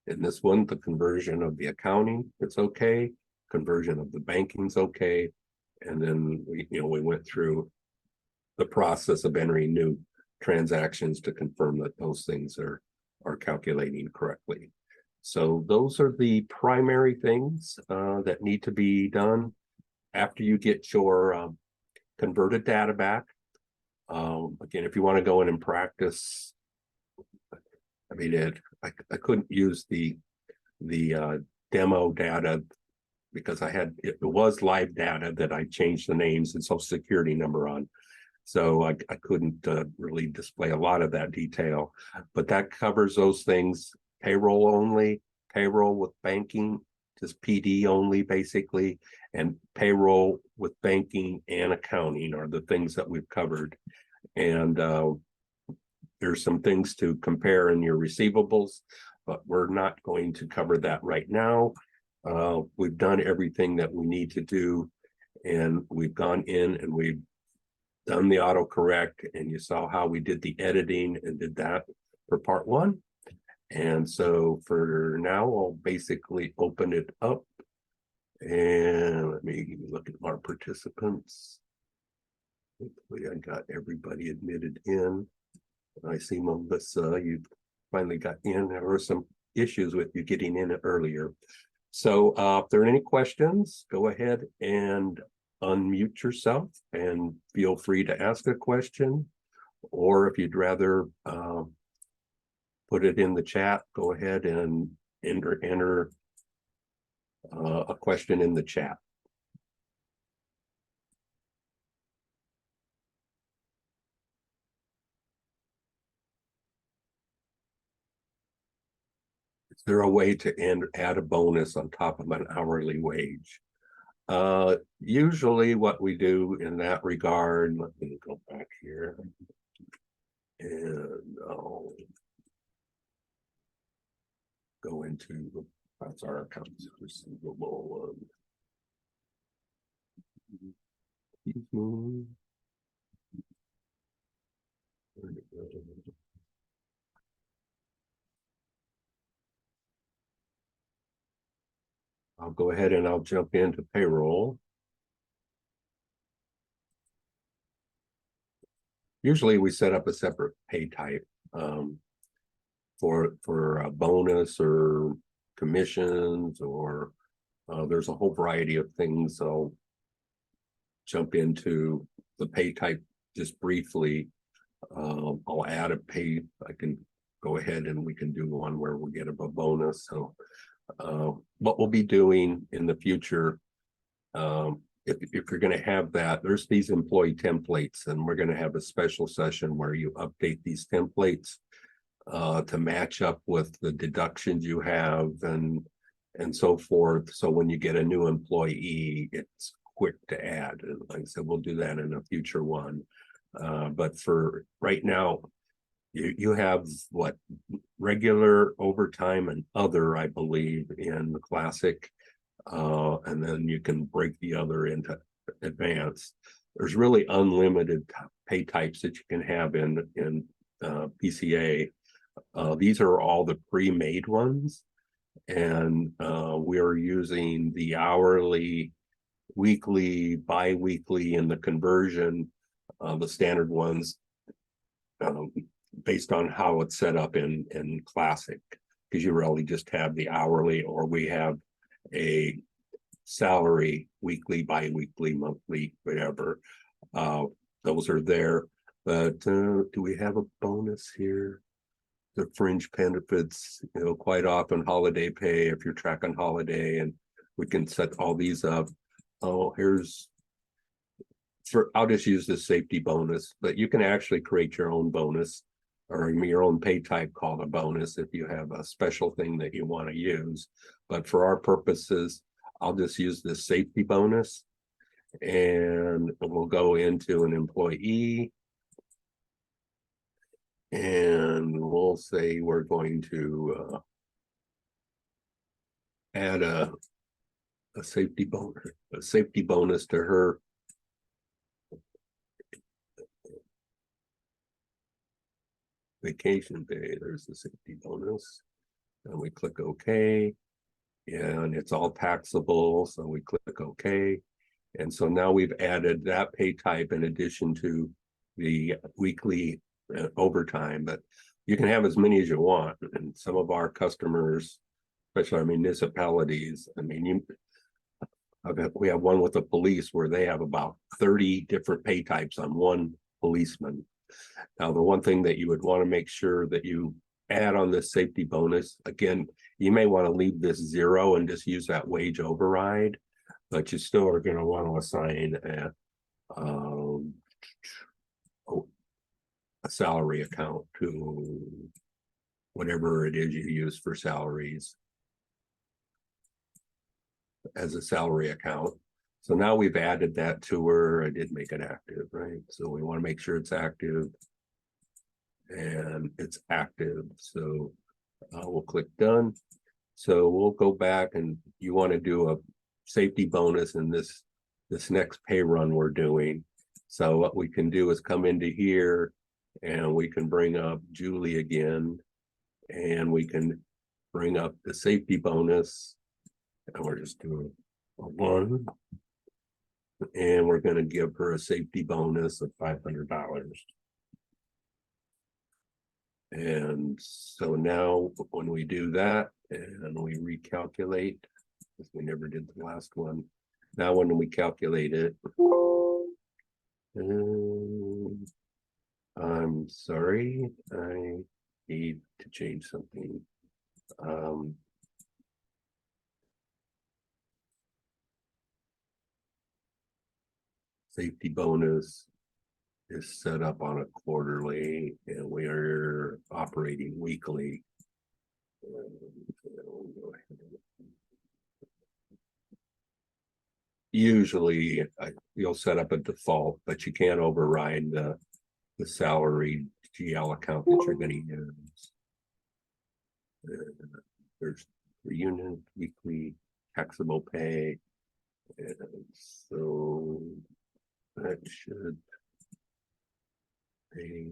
in this one, the conversion of the accounting, it's okay. Conversion of the banking's okay. And then we went through the process of entering new transactions to confirm that those things are calculating correctly. So those are the primary things that need to be done after you get your converted data back. Again, if you want to go in and practice, I mean, I couldn't use the demo data because it was live data that I changed the names and social security number on. So I couldn't really display a lot of that detail, but that covers those things. Payroll only, payroll with banking, just PD only basically, and payroll with banking and accounting are the things that we've covered. And there's some things to compare in your receivables, but we're not going to cover that right now. We've done everything that we need to do, and we've gone in and we've done the autocorrect, and you saw how we did the editing and did that for part one. And so for now, I'll basically open it up, and let me look at our participants. Hopefully I got everybody admitted in. I see Melissa, you finally got in. There were some issues with you getting in earlier. So if there are any questions, go ahead and unmute yourself and feel free to ask a question. Or if you'd rather put it in the chat, go ahead and enter a question in the chat. Is there a way to add a bonus on top of an hourly wage? Usually what we do in that regard, let me go back here, and I'll go into, that's our accounts receivable. I'll go ahead and I'll jump into payroll. Usually we set up a separate pay type for a bonus or commissions, or there's a whole variety of things. I'll jump into the pay type just briefly. I'll add a pay. I can go ahead and we can do one where we get a bonus. So what we'll be doing in the future, if you're going to have that, there's these employee templates, and we're going to have a special session where you update these templates to match up with the deductions you have and so forth. So when you get a new employee, it's quick to add. And like I said, we'll do that in a future one. But for right now, you have what, regular, overtime, and other, I believe, in the classic. And then you can break the other into advanced. There's really unlimited pay types that you can have in PCA. These are all the pre-made ones, and we are using the hourly, weekly, bi-weekly, and the conversion, the standard ones, based on how it's set up in classic, because you really just have the hourly, or we have a salary, weekly, bi-weekly, monthly, whatever. Those are there. But do we have a bonus here? The fringe benefits, quite often holiday pay, if you're tracking holiday, and we can set all these up. Oh, I'll just use this safety bonus, but you can actually create your own bonus or your own pay type called a bonus if you have a special thing that you want to use. But for our purposes, I'll just use this safety bonus, and we'll go into an employee, and we'll say we're going to add a safety bonus to her. Vacation pay, there's the safety bonus, and we click OK, and it's all taxable, so we click OK. And so now we've added that pay type in addition to the weekly overtime, but you can have as many as you want. And some of our customers, especially our municipalities, I mean, we have one with the police where they have about 30 different pay types on one policeman. Now, the one thing that you would want to make sure that you add on this safety bonus, again, you may want to leave this 0 and just use that wage override, but you still are going to want to assign a salary account to whatever it is you use for salaries as a salary account. So now we've added that to her. I did make it active, right? So we want to make sure it's active. and it's active. So we'll click done. So we'll go back, and you want to do a safety bonus in this next pay run we're doing. So what we can do is come into here, and we can bring up Julie again, and we can bring up the safety bonus, and we're just doing a 1, and we're going to give her a safety bonus of $500. And so now when we do that and we recalculate, because we never did the last one, now when we calculate it, I'm sorry, I need to change something. Safety bonus is set up on a quarterly, and we are operating weekly. Usually you'll set up a default, but you can't override the salary GL account that you're going to use. There's unit weekly taxable pay, and so that should pay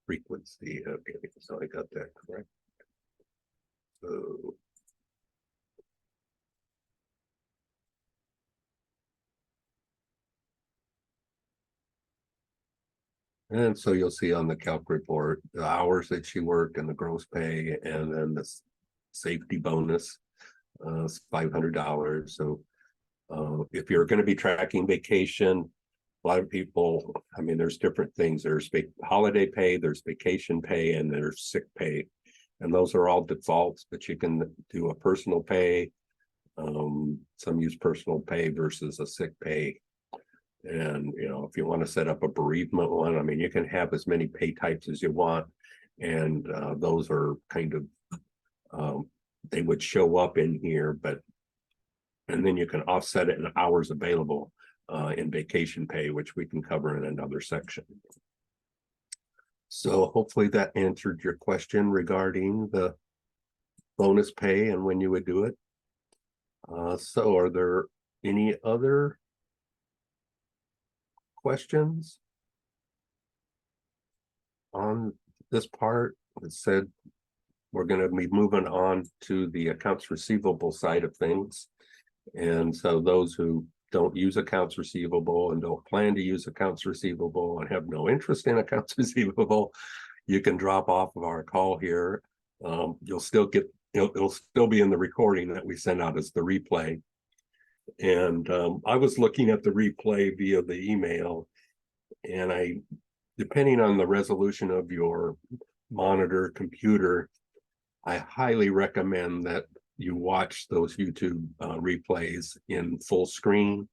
frequency. Okay, so I got that correct. So and so you'll see on the calc report the hours that she worked and the gross pay, and then the safety bonus is $500. So if you're going to be tracking vacation, a lot of people, I mean, there's different things. There's holiday pay, there's vacation pay, and there's sick pay. And those are all defaults, but you can do a personal pay. Some use personal pay versus a sick pay. And, you know, if you want to set up a bereavement one, I mean, you can have as many pay types as you want. And those are kind of, they would show up in here, and then you can offset it in hours available in vacation pay, which we can cover in another section. So hopefully that answered your question regarding the bonus pay and when you would do it. So are there any other questions on this part? It said we're going to be moving on to the accounts receivable side of things. And so those who don't use accounts receivable and don't plan to use accounts receivable and have no interest in accounts receivable, you can drop off of our call here. You'll still get, it'll still be in the recording that we send out as the replay. And I was looking at the replay via the email, and depending on the resolution of your monitor computer, I highly recommend that you watch those YouTube replays in full screen.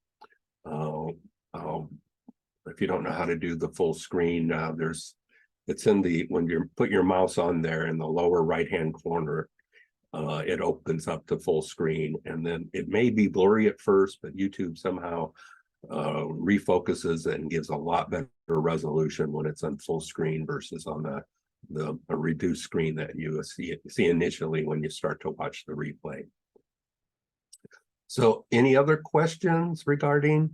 If you don't know how to do the full screen, it's in when you put your mouse on there in the lower right-hand corner, it opens up to full screen, and then it may be blurry at first, but YouTube somehow refocuses it and gives a lot better resolution when it's on full screen versus on the reduced screen that you see initially when you start to watch the replay. So any other questions regarding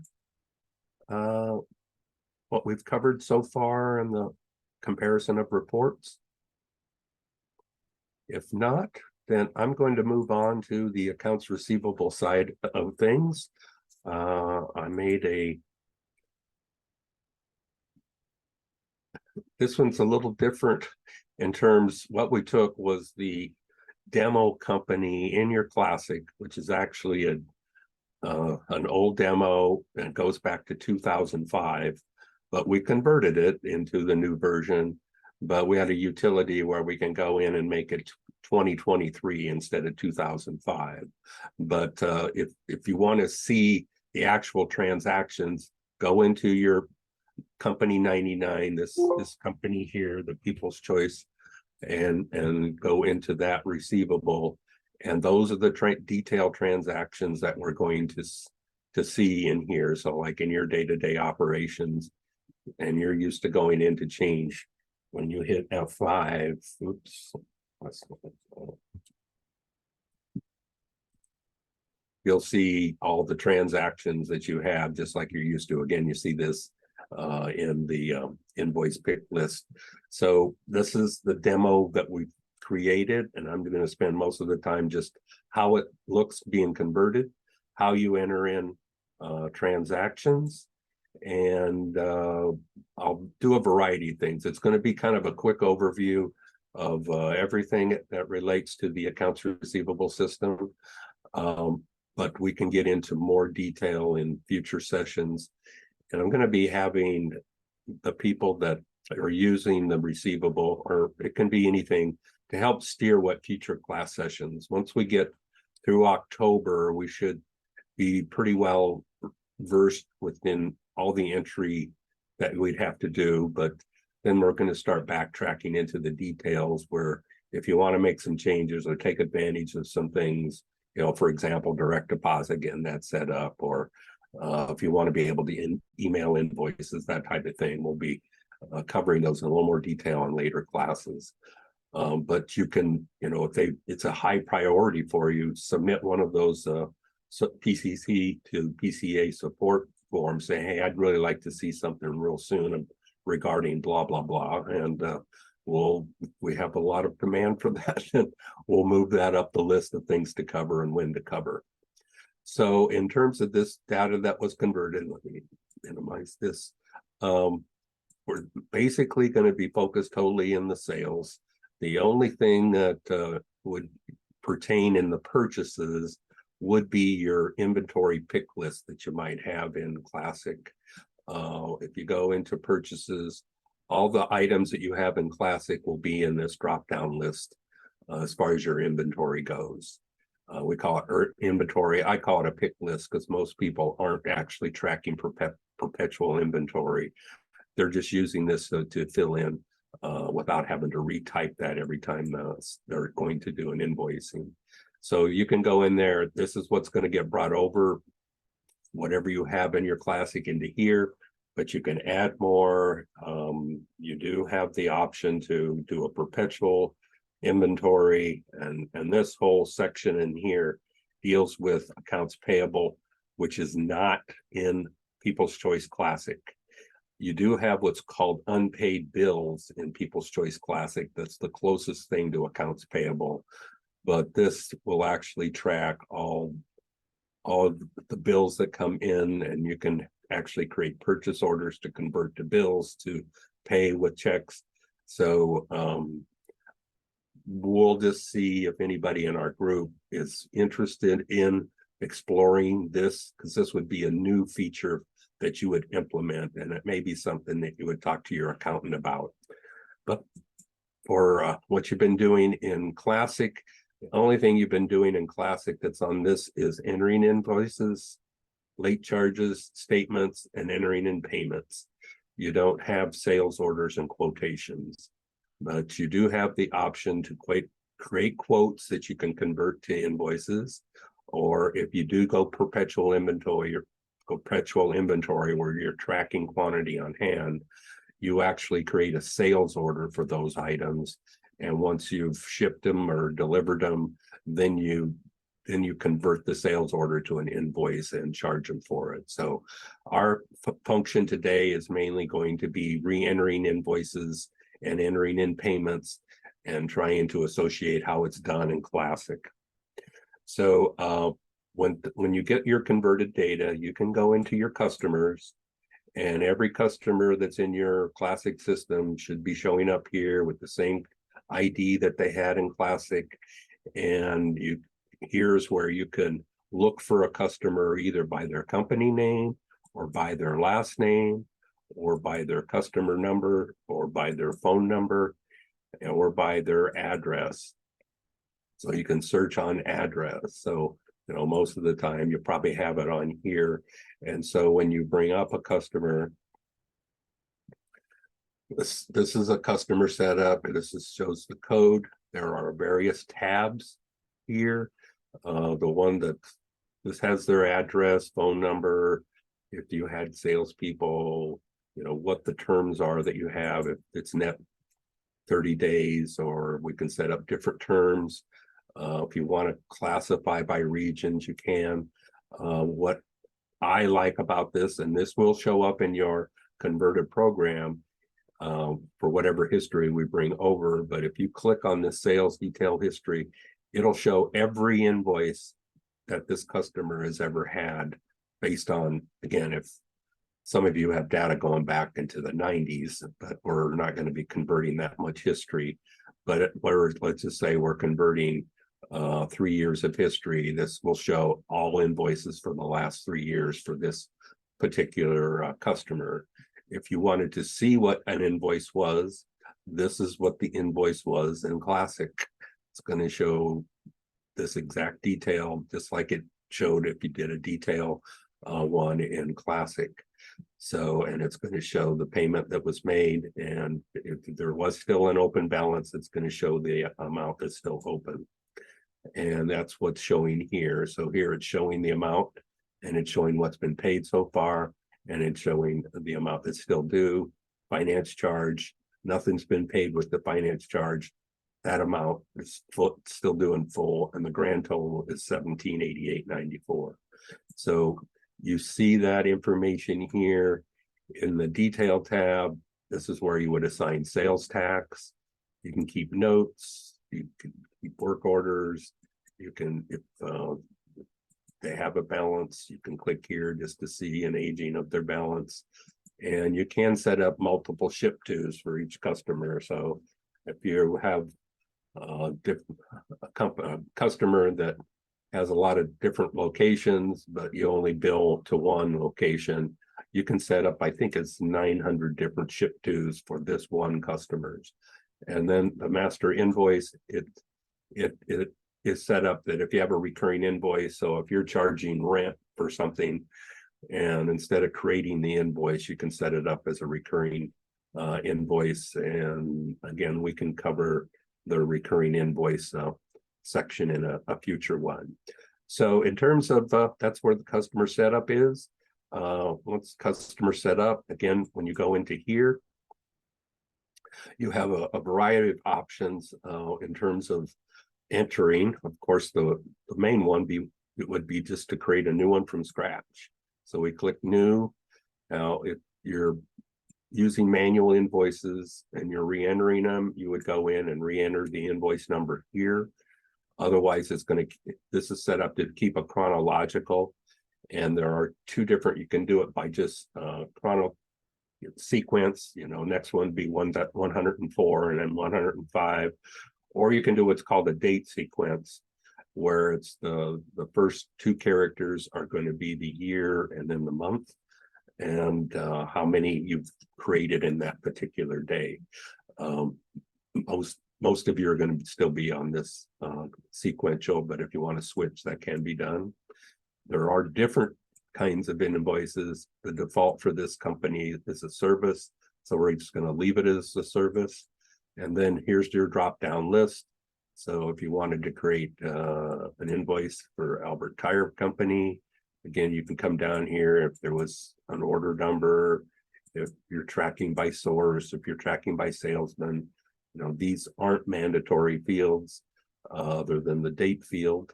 what we've covered so far in the comparison of reports? If not, then I'm going to move on to the accounts receivable side of things. I made this one's a little different in terms, what we took was the demo company in your classic, which is actually an old demo and goes back to 2005, but we converted it into the new version. But we had a utility where we can go in and make it 2023 instead of 2005. But if you want to see the actual transactions, go into your company 99, this company here, the People's Choice, and go into that receivable. And those are the detailed transactions that we're going to to see in here. So like in your day-to-day operations, and you're used to going into change, when you hit F5, oops, you'll see all the transactions that you have, just like you're used to. Again, you see this in the invoice pick list. So this is the demo that we created, and I'm going to spend most of the time just how it looks being converted, how you enter in transactions, and I'll do a variety of things. It's going to be kind of a quick overview of everything that relates to the accounts receivable system. But we can get into more detail in future sessions. And I'm going to be having the people that are using the receivable, or it can be anything, to help steer what future class sessions. Once we get through October, we should be pretty well versed within all the entry that we'd have to do. But then we're going to start backtracking into the details, where if you want to make some changes or take advantage of some things, you know, for example, direct deposit, getting that set up, or if you want to be able to email invoices, that type of thing, we'll be covering those in a little more detail in later classes. But you can, you know, if it's a high priority for you, submit one of those PCC to PCA support forms, say, hey, I'd really like to see something real soon regarding blah, blah, blah. And we have a lot of demand for that, and we'll move that up the list of things to cover and when to cover. So in terms of this data that was converted, let me minimize this. We're basically going to be focused totally in the sales. The only thing that would pertain in the purchases would be your inventory pick list that you might have in Classic. If you go into purchases, all the items that you have in Classic will be in this drop-down list as far as your inventory goes. We call it inventory. I call it a pick list because most people aren't actually tracking perpetual inventory. They're just using this to fill in without having to retype that every time they're going to do an invoicing. So you can go in there. This is what's going to get brought over, whatever you have in your Classic, into here, but you can add more. You do have the option to do a perpetual inventory, and this whole section in here deals with accounts payable, which is not in People's Choice Classic. You do have what's called unpaid bills in People's Choice Classic. That's the closest thing to accounts payable, but this will actually track all the bills that come in, and you can actually create purchase orders to convert to bills to pay with checks. So we'll just see if anybody in our group is interested in exploring this, because this would be a new feature that you would implement, and it may be something that you would talk to your accountant about. But for what you've been doing in Classic, the only thing you've been doing in Classic that's on this is entering invoices, late charges, statements, and entering in payments. You don't have sales orders and quotations, but you do have the option to create quotes that you can convert to invoices. Or if you do go perpetual inventory where you're tracking quantity on hand, you actually create a sales order for those items. And once you've shipped them or delivered them, then you convert the sales order to an invoice and charge them for it. So our function today is mainly going to be re-entering invoices and entering in payments and trying to associate how it's done in Classic. So when you get your converted data, you can go into your customers, and every customer that's in your Classic system should be showing up here with the same ID that they had in Classic. And here's where you can look for a customer either by their company name, or by their last name, or by their customer number, or by their phone number, or by their address. So you can search on address. So, you know, most of the time you probably have it on here. And so when you bring up a customer, this is a customer setup. This shows the code. There are various tabs here. The one that this has their address, phone number, if you had salespeople, you know, what the terms are that you have, if it's net 30 days, or we can set up different terms. If you want to classify by regions, you can. What I like about this, and this will show up in your converted program for whatever history we bring over, but if you click on the sales detail history, it'll show every invoice that this customer has ever had based on, again, if some of you have data going back into the 90s, but we're not going to be converting that much history. But let's just say we're converting 3 years of history. This will show all invoices for the last 3 years for this particular customer. If you wanted to see what an invoice was, this is what the invoice was in Classic. It's going to show this exact detail, just like it showed if you did a detail one in Classic. So, and it's going to show the payment that was made, and if there was still an open balance, it's going to show the amount that's still open. And that's what's showing here. So here it's showing the amount, and it's showing what's been paid so far, and it's showing the amount that's still due. Finance charge, nothing's been paid with the finance charge. That amount is still due in full, and the grand total is $1788.94. So you see that information here in the detail tab. This is where you would assign sales tax. You can keep notes, you can keep work orders, you can, if they have a balance, you can click here just to see an aging of their balance. And you can set up multiple ship tos for each customer. So if you have a customer that has a lot of different locations, but you only bill to one location, you can set up, I think it's 900 different ship tos for this one customer's. And then the master invoice, it is set up that if you have a recurring invoice, so if you're charging rent for something, and instead of creating the invoice, you can set it up as a recurring invoice. And again, we can cover the recurring invoice section in a future one. So in terms of that's where the customer setup is. Once customer set up, again, when you go into here, you have a variety of options in terms of entering. Of course, the main one would be just to create a new one from scratch. So we click new. Now, if you're using manual invoices and you're re-entering them, you would go in and re-enter the invoice number here. Otherwise, this is set up to keep a chronological, and there are two different, you can do it by just sequence, you know, next one be 104 and then 105, or you can do what's called a date sequence, where it's the first two characters are going to be the year and then the month, and how many you've created in that particular day. Most of you are going to still be on this sequential, but if you want to switch, that can be done. There are different kinds of invoices. The default for this company is a service, so we're just going to leave it as a service. And then here's your drop-down list. So if you wanted to create an invoice for Albert Tire Company, again, you can come down here if there was an order number, if you're tracking by source, if you're tracking by salesman. You know, these aren't mandatory fields other than the date field.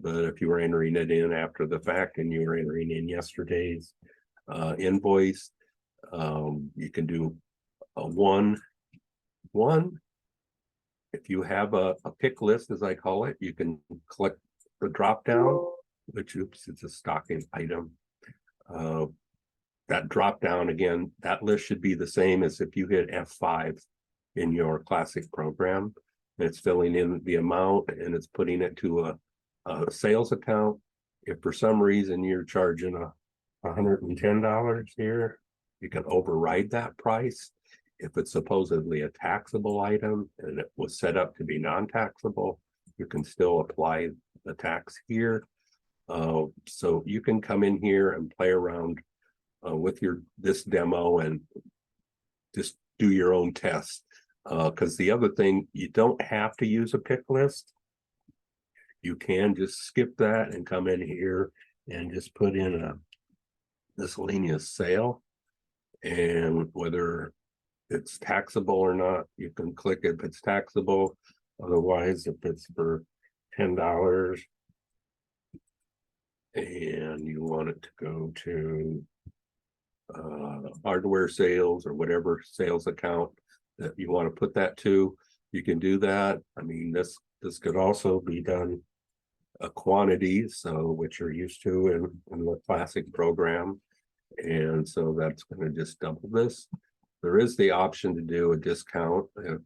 But if you were entering it in after the fact and you were entering in yesterday's invoice, you can do a one. If you have a pick list, as I call it, you can click the drop down, which it's a stocking item. That drop down, again, that list should be the same as if you hit F5 in your Classic program. It's filling in the amount and it's putting it to a sales account. If for some reason you're charging $110 here, you can override that price. If it's supposedly a taxable item and it was set up to be non-taxable, you can still apply the tax here. So you can come in here and play around with this demo and just do your own test. Because the other thing, you don't have to use a pick list. You can just skip that and come in here and just put in a miscellaneous sale, and whether it's taxable or not, you can click if it's taxable. Otherwise, if it's for $10 and you want it to go to hardware sales or whatever sales account that you want to put that to, you can do that. I mean, this could also be done a quantity, so which you're used to in the classic program, and so that's going to just double this. There is the option to do a discount if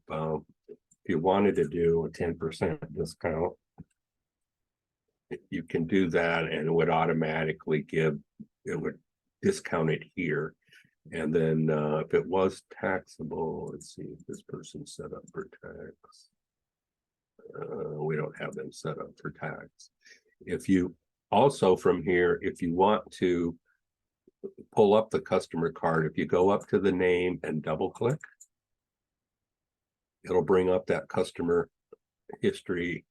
you wanted to do a 10% discount. You can do that, and it would automatically it would discount it here. And then if it was taxable, let's see if this person's set up for tax. We don't have them set up for tax. If you also from here, if you want to pull up the customer card, if you go up to the name and double click, it'll bring up that customer history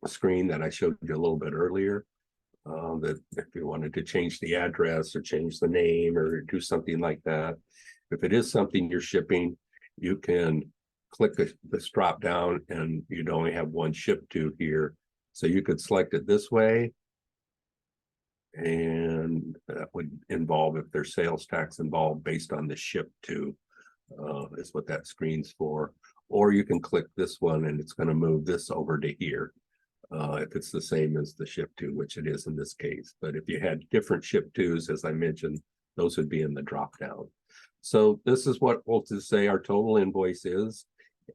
screen that I showed you a little bit earlier. That if you wanted to change the address or change the name or do something like that, if it is something you're shipping, you can click this drop down, and you'd only have one ship to here, so you could select it this way, and that would involve if there's sales tax involved based on the ship to, is what that screen's for. Or you can click this one and it's going to move this over to here. If it's the same as the ship to, which it is in this case. But if you had different ship tos, as I mentioned, those would be in the drop down. So this is what we'll just say our total invoice is.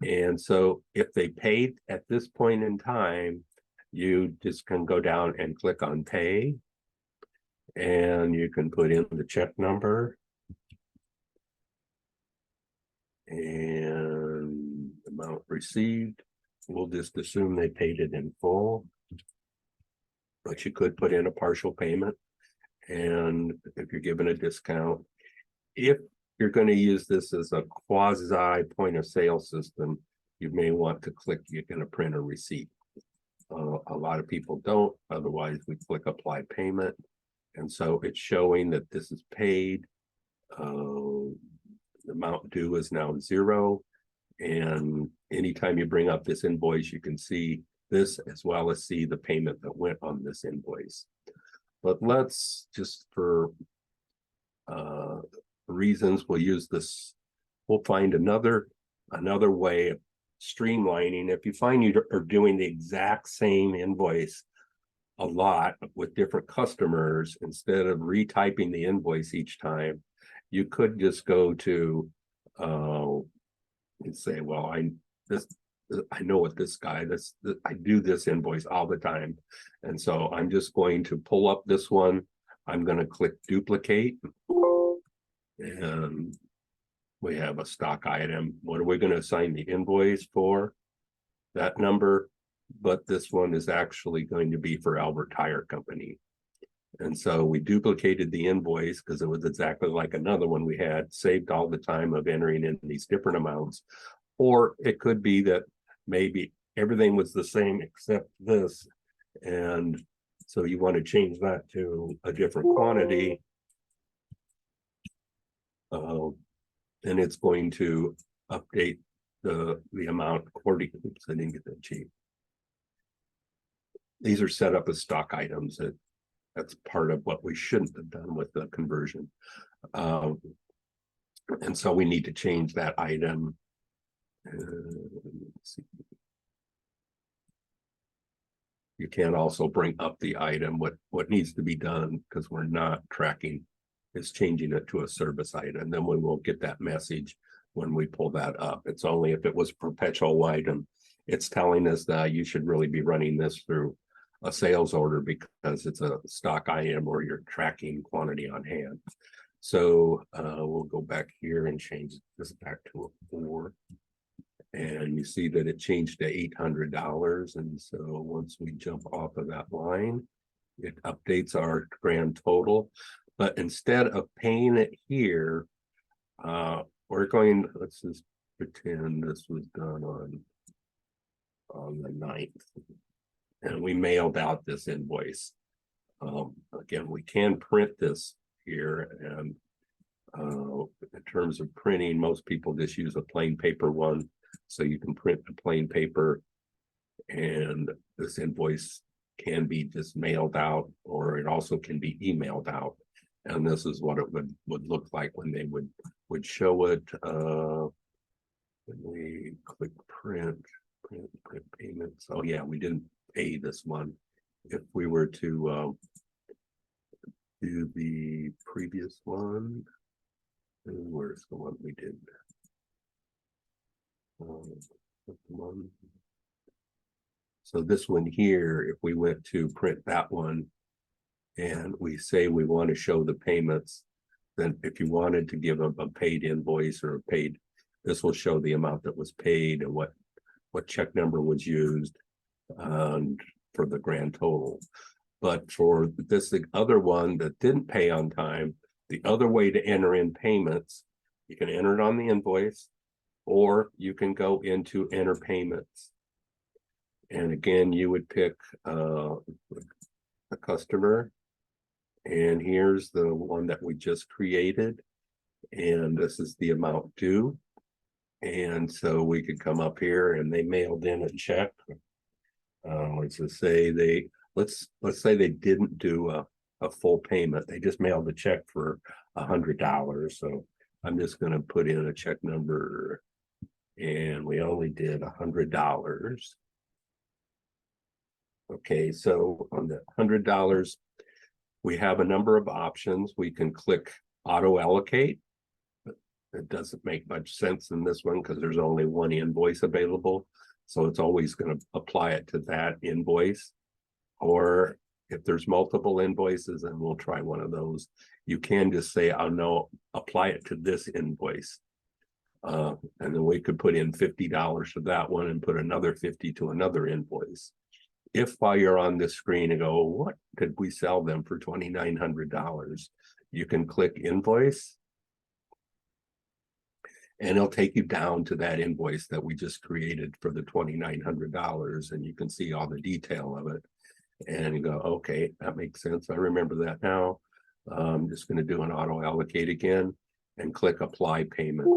And so if they paid at this point in time, you just can go down and click on pay, and you can put in the check number and amount received. We'll just assume they paid it in full, but you could put in a partial payment. And if you're given a discount, if you're going to use this as a quasi point of sale system, you may want to click, you're going to print a receipt. A lot of people don't. Otherwise, we click apply payment. And so it's showing that this is paid. The amount due is now 0. And anytime you bring up this invoice, you can see this as well as see the payment that went on this invoice. But let's just for reasons, we'll use this. We'll find another way of streamlining. If you find you are doing the exact same invoice a lot with different customers, instead of retyping the invoice each time, you could just go to and say, well, I know what this guy, I do this invoice all the time. And so I'm just going to pull up this one. I'm going to click duplicate, and we have a stock item. What are we going to assign the invoice for? That number, but this one is actually going to be for Albert Tire Company. And so we duplicated the invoice because it was exactly like another one we had, saved all the time of entering in these different amounts. Or it could be that maybe everything was the same except this. And so you want to change that to a different quantity. And it's going to update the amount according. Oops, I didn't get that cheap. These are set up as stock items. That's part of what we shouldn't have done with the conversion. And so we need to change that item. Let's see. You can also bring up the item. What needs to be done, because we're not tracking, is changing it to a service item. Then we won't get that message when we pull that up. It's only if it was a perpetual item. It's telling us that you should really be running this through a sales order because it's a stock item or you're tracking quantity on hand. So we'll go back here and change this back to a 4. And you see that it changed to $800. And so once we jump off of that line, it updates our grand total. But instead of paying it here, we're going, let's just pretend this was done on the 9th. And we mailed out this invoice Again, we can print this here, and in terms of printing, most people just use a plain paper one. So you can print a plain paper, and this invoice can be just mailed out, or it also can be emailed out. And this is what it would look like when they would show it. When we click print payments. Oh yeah, we didn't pay this one. If we were to do the previous one, and where's the one we did? One. So this one here, if we went to print that one, and we say we want to show the payments, then if you wanted to give a paid invoice or a paid, this will show the amount that was paid and what check number was used for the grand total. But for this other one that didn't pay on time, the other way to enter in payments, you can enter it on the invoice, or you can go into enter payments. And again, you would pick a customer, and here's the one that we just created, and this is the amount due. And so we could come up here, and they mailed in a check. Let's just say let's say they didn't do a full payment. They just mailed a check for $100. So I'm just going to put in a check number, and we only did $100. Okay, so on the $100, we have a number of options. We can click auto allocate. It doesn't make much sense in this one because there's only one invoice available. So it's always going to apply it to that invoice. Or if there's multiple invoices, and we'll try one of those, you can just say, oh no, apply it to this invoice. And then we could put in $50 for that one and put another $50 to another invoice. If while you're on this screen and go, what could we sell them for $2,900? You can click invoice, and it'll take you down to that invoice that we just created for the $2,900, and you can see all the detail of it. And you go, okay, that makes sense. I remember that now. I'm just going to do an auto allocate again and click apply payment.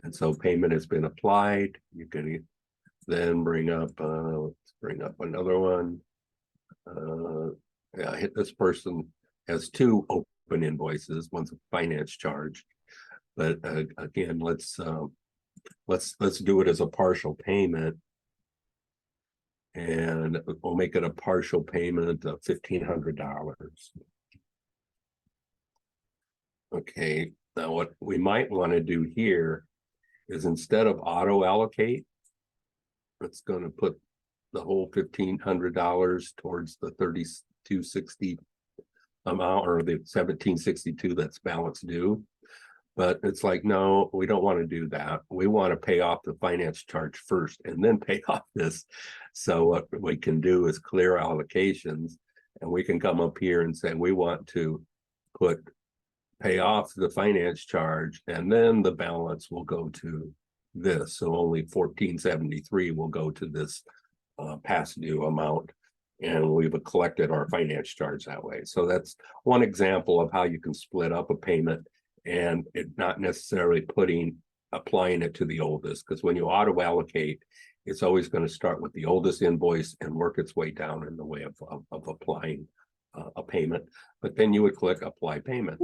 And so payment has been applied. You can then bring up, let's bring up another one. Yeah, this person has two open invoices. One's a finance charge, but again, let's do it as a partial payment, and we'll make it a partial payment of $1,500. Okay, now what we might want to do here is, instead of auto allocate, it's going to put the whole $1,500 towards the $3,260 amount, or the $1,762 that's balance due. But it's like, no, we don't want to do that. We want to pay off the finance charge first and then pay off this. So what we can do is clear allocations, and we can come up here and say we want to pay off the finance charge, and then the balance will go to this. So only $1,473 will go to this past due amount, and we've collected our finance charge that way. So that's one example of how you can split up a payment, and it not necessarily applying it to the oldest, because when you auto allocate, it's always going to start with the oldest invoice and work its way down in the way of applying a payment. But then you would click apply payment.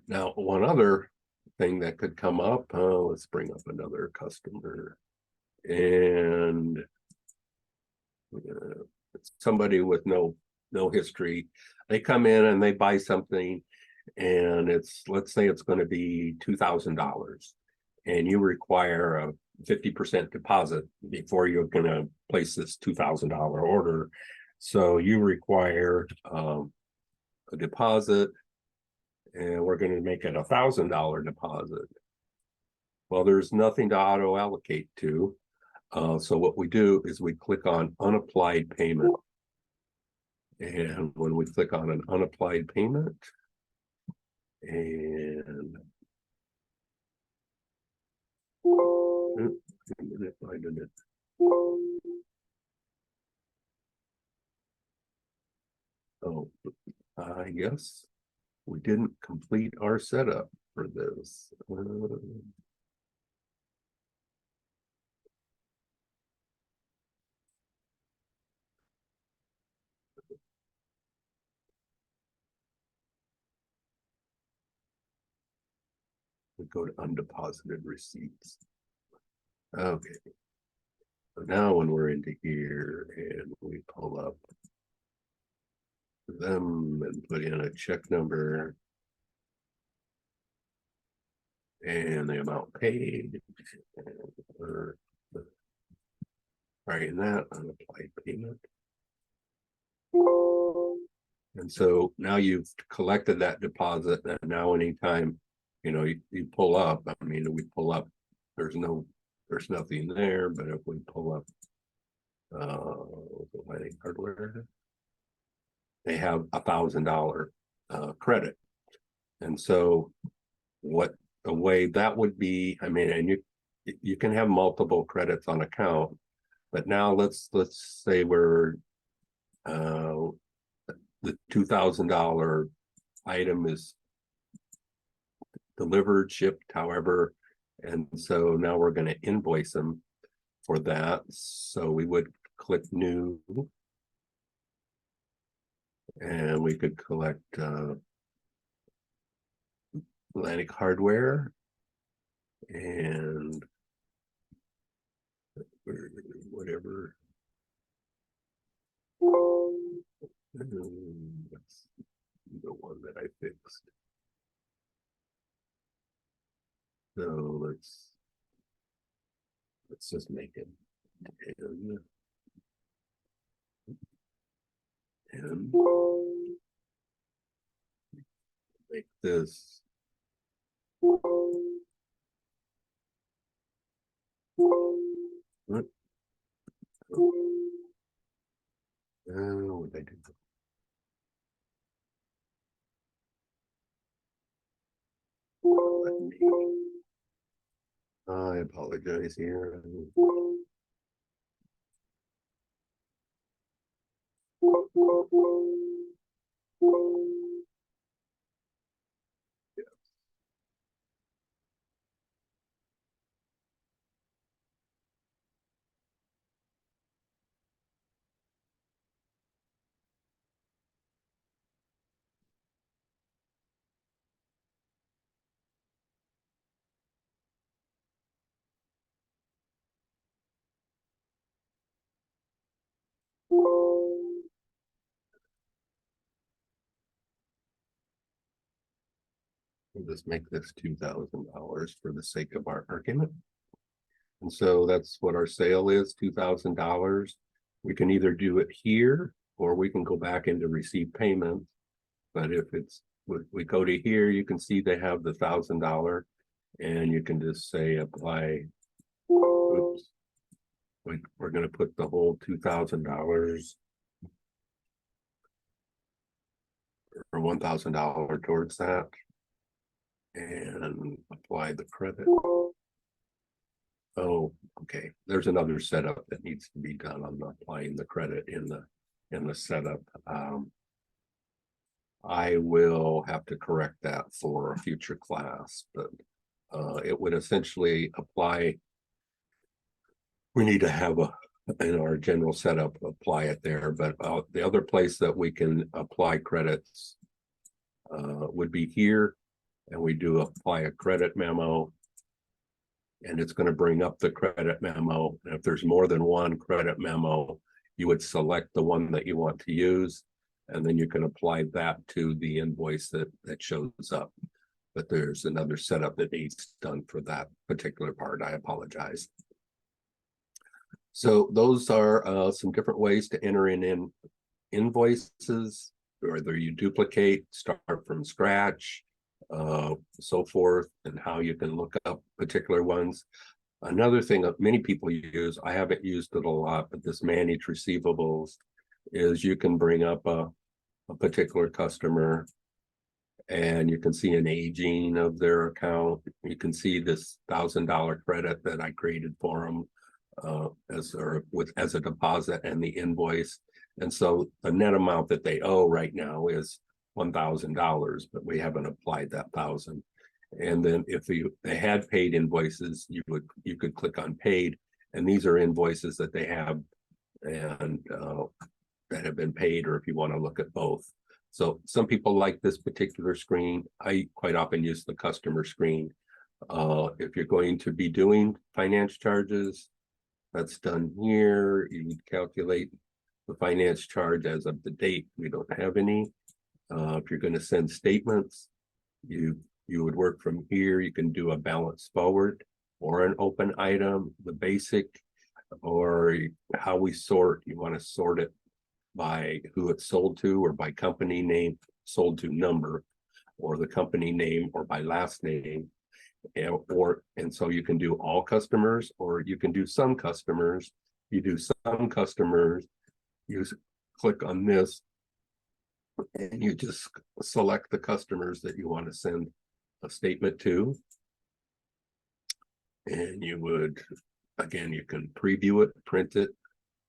Now, one other thing that could come up, let's bring up another customer, and somebody with no history. They come in and they buy something, and let's say it's going to be $2,000, and you require a 50% deposit before you're going to place this $2,000 order. So you require a deposit, and we're going to make it $1,000 deposit. Well, there's nothing to auto allocate to. So what we do is we click on unapplied payment. And when we click on an unapplied payment, and Oh, I guess we didn't complete our setup for this. We go to undeposited receipts. Okay. So now when we're into here and we pull up them and put in a check number and the amount paid, or writing that on applied payment. And so now you've collected that deposit, and now anytime you pull up, I mean, we pull up, there's nothing there, but if we pull up Atlantic Hardware, they have $1,000 credit. And so what the way that would be, I mean, and you can have multiple credits on account, but now let's say we're the $2,000 item is delivered, shipped, however, and so now we're going to invoice them for that. So we would click new, and we could collect Atlantic Hardware and whatever. That's the one that I fixed. So let's just make it 10. Make this what? What did I do? I apologize here. We'll just make this $2,000 for the sake of our argument. And so that's what our sale is, $2,000. We can either do it here or we can go back into receive payment. But if we go to here, you can see they have the $1,000, and you can just say apply. Oops. We're going to put the whole $2,000 or $1,000 towards that and apply the credit. Oh, okay. There's another setup that needs to be done on applying the credit in the setup. I will have to correct that for a future class, but it would essentially apply. We need to have in our general setup, apply it there, but the other place that we can apply credits would be here, and we do apply a credit memo, and it's going to bring up the credit memo. And if there's more than one credit memo, you would select the one that you want to use, and then you can apply that to the invoice that shows up. But there's another setup that needs done for that particular part. I apologize. So those are some different ways to enter in invoices, whether you duplicate, start from scratch, so forth, and how you can look up particular ones. Another thing that many people use, I haven't used it a lot, but this manage receivables is you can bring up a particular customer and you can see an aging of their account. You can see this $1,000 credit that I created for them as a deposit and the invoice. And so the net amount that they owe right now is $1,000, but we haven't applied that $1,000. And then if they had paid invoices, you could click on paid, and these are invoices that they have and that have been paid, or if you want to look at both. So some people like this particular screen. I quite often use the customer screen. If you're going to be doing finance charges, that's done here. You calculate the finance charge as of the date. We don't have any. If you're going to send statements, you would work from here. You can do a balance forward or an open item, the basic, or how we sort. You want to sort it by who it's sold to, or by company name, sold to number, or the company name, or by last name. And so you can do all customers, or you can do some customers. You do some customers, you click on this, and you just select the customers that you want to send a statement to. And you would, again, you can preview it, print it,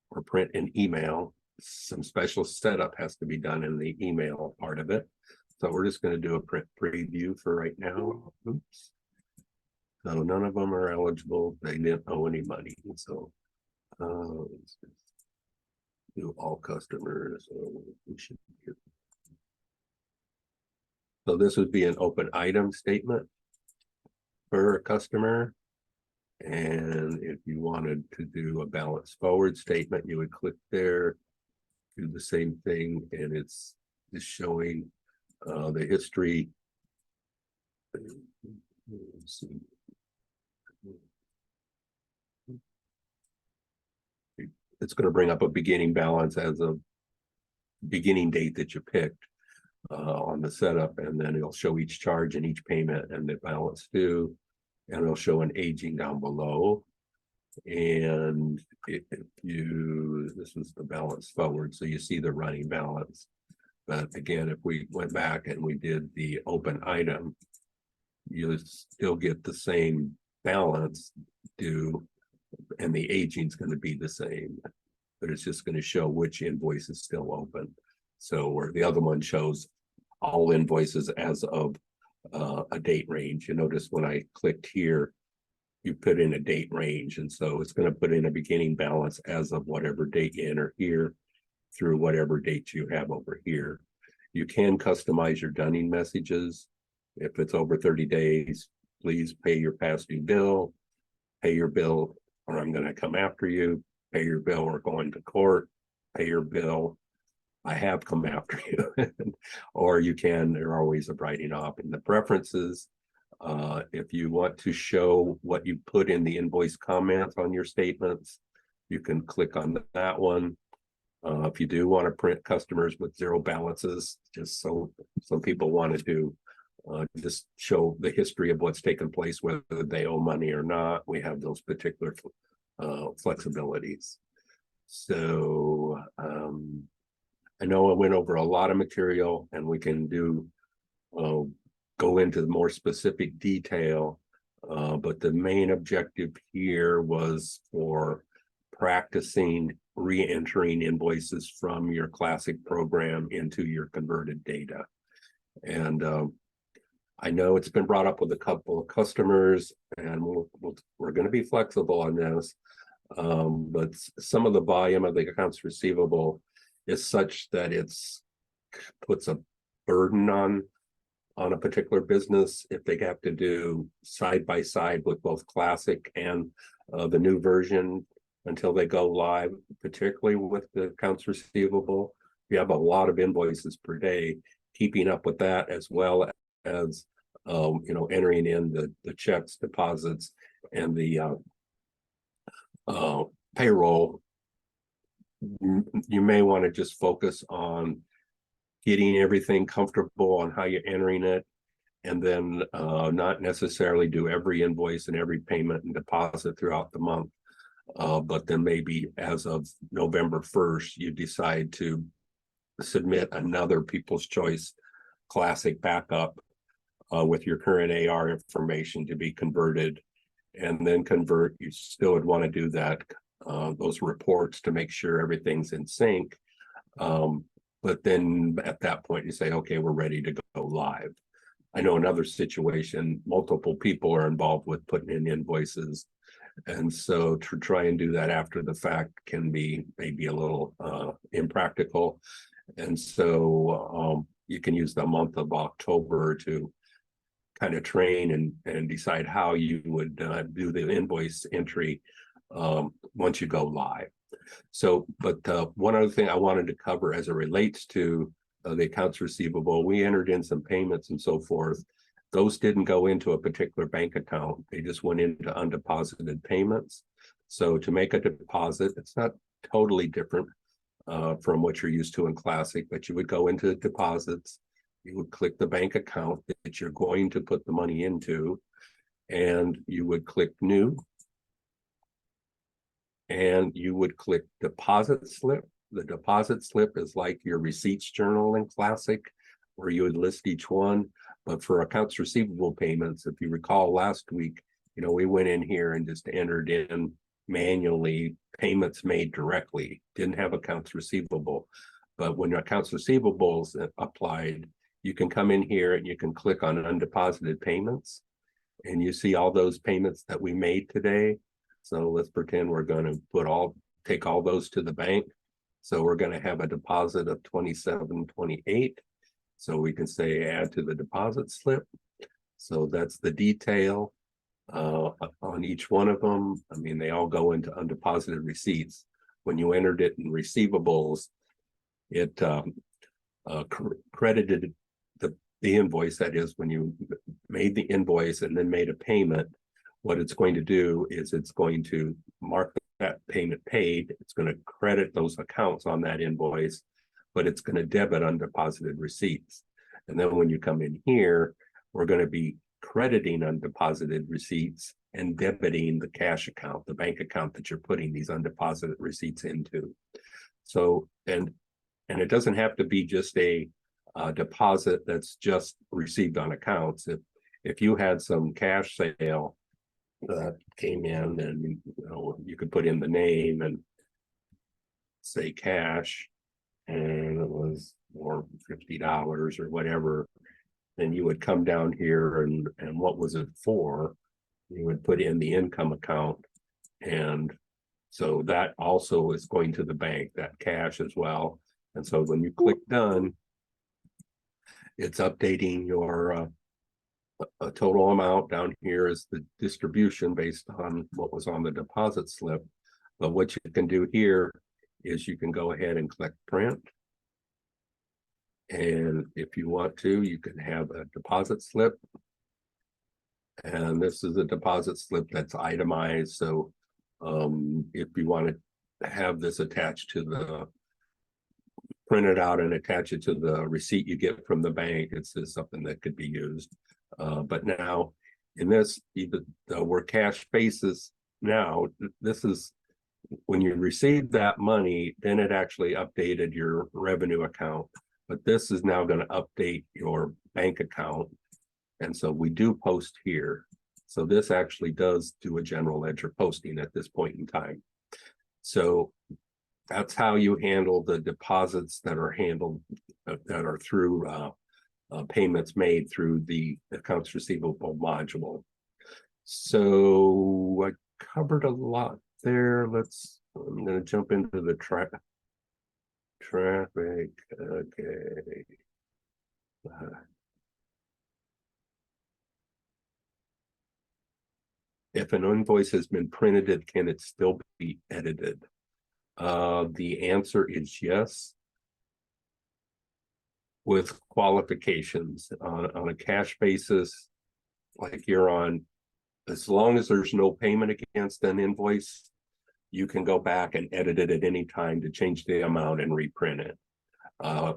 or print an email. Some special setup has to be done in the email part of it. So we're just going to do a print preview for right now. Oops. So none of them are eligible. They didn't owe any money. So let's do all customers. So we should get. So this would be an open item statement for a customer. And if you wanted to do a balance forward statement, you would click there, do the same thing, and it's just showing the history. Let's see. It's going to bring up a beginning balance as a beginning date that you picked on the setup, and then it'll show each charge and each payment and the balance due, and it'll show an aging down below. And if this was the balance forward, so you see the running balance. But again, if we went back and we did the open item, you still get the same balance due, and the aging is going to be the same, but it's just going to show which invoice is still open. So where the other one shows all invoices as of a date range, you notice when I clicked here, you put in a date range, and so it's going to put in a beginning balance as of whatever date you enter here through whatever date you have over here. You can customize your dunning messages. If it's over 30 days, please pay your past due bill, pay your bill, or I'm going to come after you, pay your bill, or going to court, pay your bill, I have come after you. Or you can, they're always a writing off. In the preferences, if you want to show what you put in the invoice comments on your statements, you can click on that one. If you do want to print customers with zero balances, just so some people want to do, just show the history of what's taken place, whether they owe money or not. We have those particular flexibilities. So I know I went over a lot of material, and we can do go into more specific detail, but the main objective here was for practicing re-entering invoices from your classic program into your converted data. And I know it's been brought up with a couple of customers, and we're going to be flexible on this, but some of the volume of the accounts receivable is such that it's puts a burden on a particular business if they have to do side by side with both classic and the new version until they go live, particularly with the accounts receivable. You have a lot of invoices per day, keeping up with that, as well as entering in the checks, deposits, and the payroll. You may want to just focus on getting everything comfortable on how you're entering it, and then not necessarily do every invoice and every payment and deposit throughout the month. But then maybe as of November 1st, you decide to submit another People's Choice Classic backup with your current AR information to be converted, and then convert. You still would want to do that, those reports to make sure everything's in sync. But then at that point you say, okay, we're ready to go live. I know another situation, multiple people are involved with putting in invoices. And so to try and do that after the fact can be maybe a little impractical. And so you can use the month of October to kind of train and decide how you would do the invoice entry once you go live. So, but one other thing I wanted to cover as it relates to the accounts receivable, we entered in some payments and so forth. Those didn't go into a particular bank account. They just went into undeposited payments. So to make a deposit, it's not totally different from what you're used to in Classic, but you would go into deposits. You would click the bank account that you're going to put the money into, and you would click New, and you would click Deposit Slip. The deposit slip is like your receipts journal in Classic, where you would list each one. But for accounts receivable payments, if you recall last week, we went in here and just entered in manually payments made directly, didn't have accounts receivable. But when accounts receivables applied, you can come in here and you can click on undeposited payments, and you see all those payments that we made today. So let's pretend we're going to take all those to the bank. So we're going to have a deposit of $27.28. So we can say add to the deposit slip. So that's the detail on each one of them. I mean, they all go into undeposited receipts. When you entered it in receivables, it credited the invoice. That is, when you made the invoice and then made a payment, what it's going to do is it's going to mark that payment paid. It's going to credit those accounts on that invoice, but it's going to debit undeposited receipts. And then when you come in here, we're going to be crediting undeposited receipts and debiting the cash account, the bank account that you're putting these undeposited receipts into. So, and it doesn't have to be just a deposit that's just received on accounts. If you had some cash sale that came in, and you could put in the name and say cash, and it was for $50 or whatever, then you would come down here and what was it for? You would put in the income account, and so that also is going to the bank, that cash as well. And so when you click done, it's updating your a total amount. Down here is the distribution based on what was on the deposit slip. But what you can do here is you can go ahead and click print. And if you want to, you can have a deposit slip. And this is a deposit slip that's itemized. So if you want to have this attached to the print it out and attach it to the receipt you get from the bank, it's just something that could be used. But now in this, we're cash basis now. This is when you receive that money, then it actually updated your revenue account. But this is now going to update your bank account. And so we do post here. So this actually does do a general ledger posting at this point in time. So that's how you handle the deposits that are handled, that are through payments made through the accounts receivable module. So I covered a lot there. I'm going to jump into the traffic. Okay. If an invoice has been printed, can it still be edited? The answer is yes, with qualifications. On a cash basis, like you're on, as long as there's no payment against an invoice, you can go back and edit it at any time to change the amount and reprint it.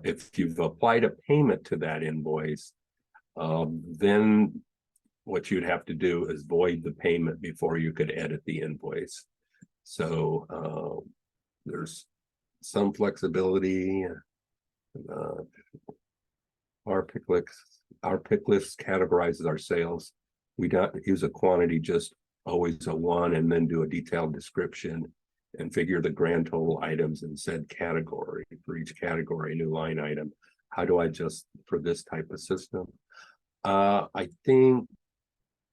If you've applied a payment to that invoice, then what you'd have to do is void the payment before you could edit the invoice. So there's some flexibility. Our pick list categorizes our sales. We don't use a quantity, just always a one, and then do a detailed description. and figure the grand total items in said category. For each category, new line item. How do I adjust for this type of system? I think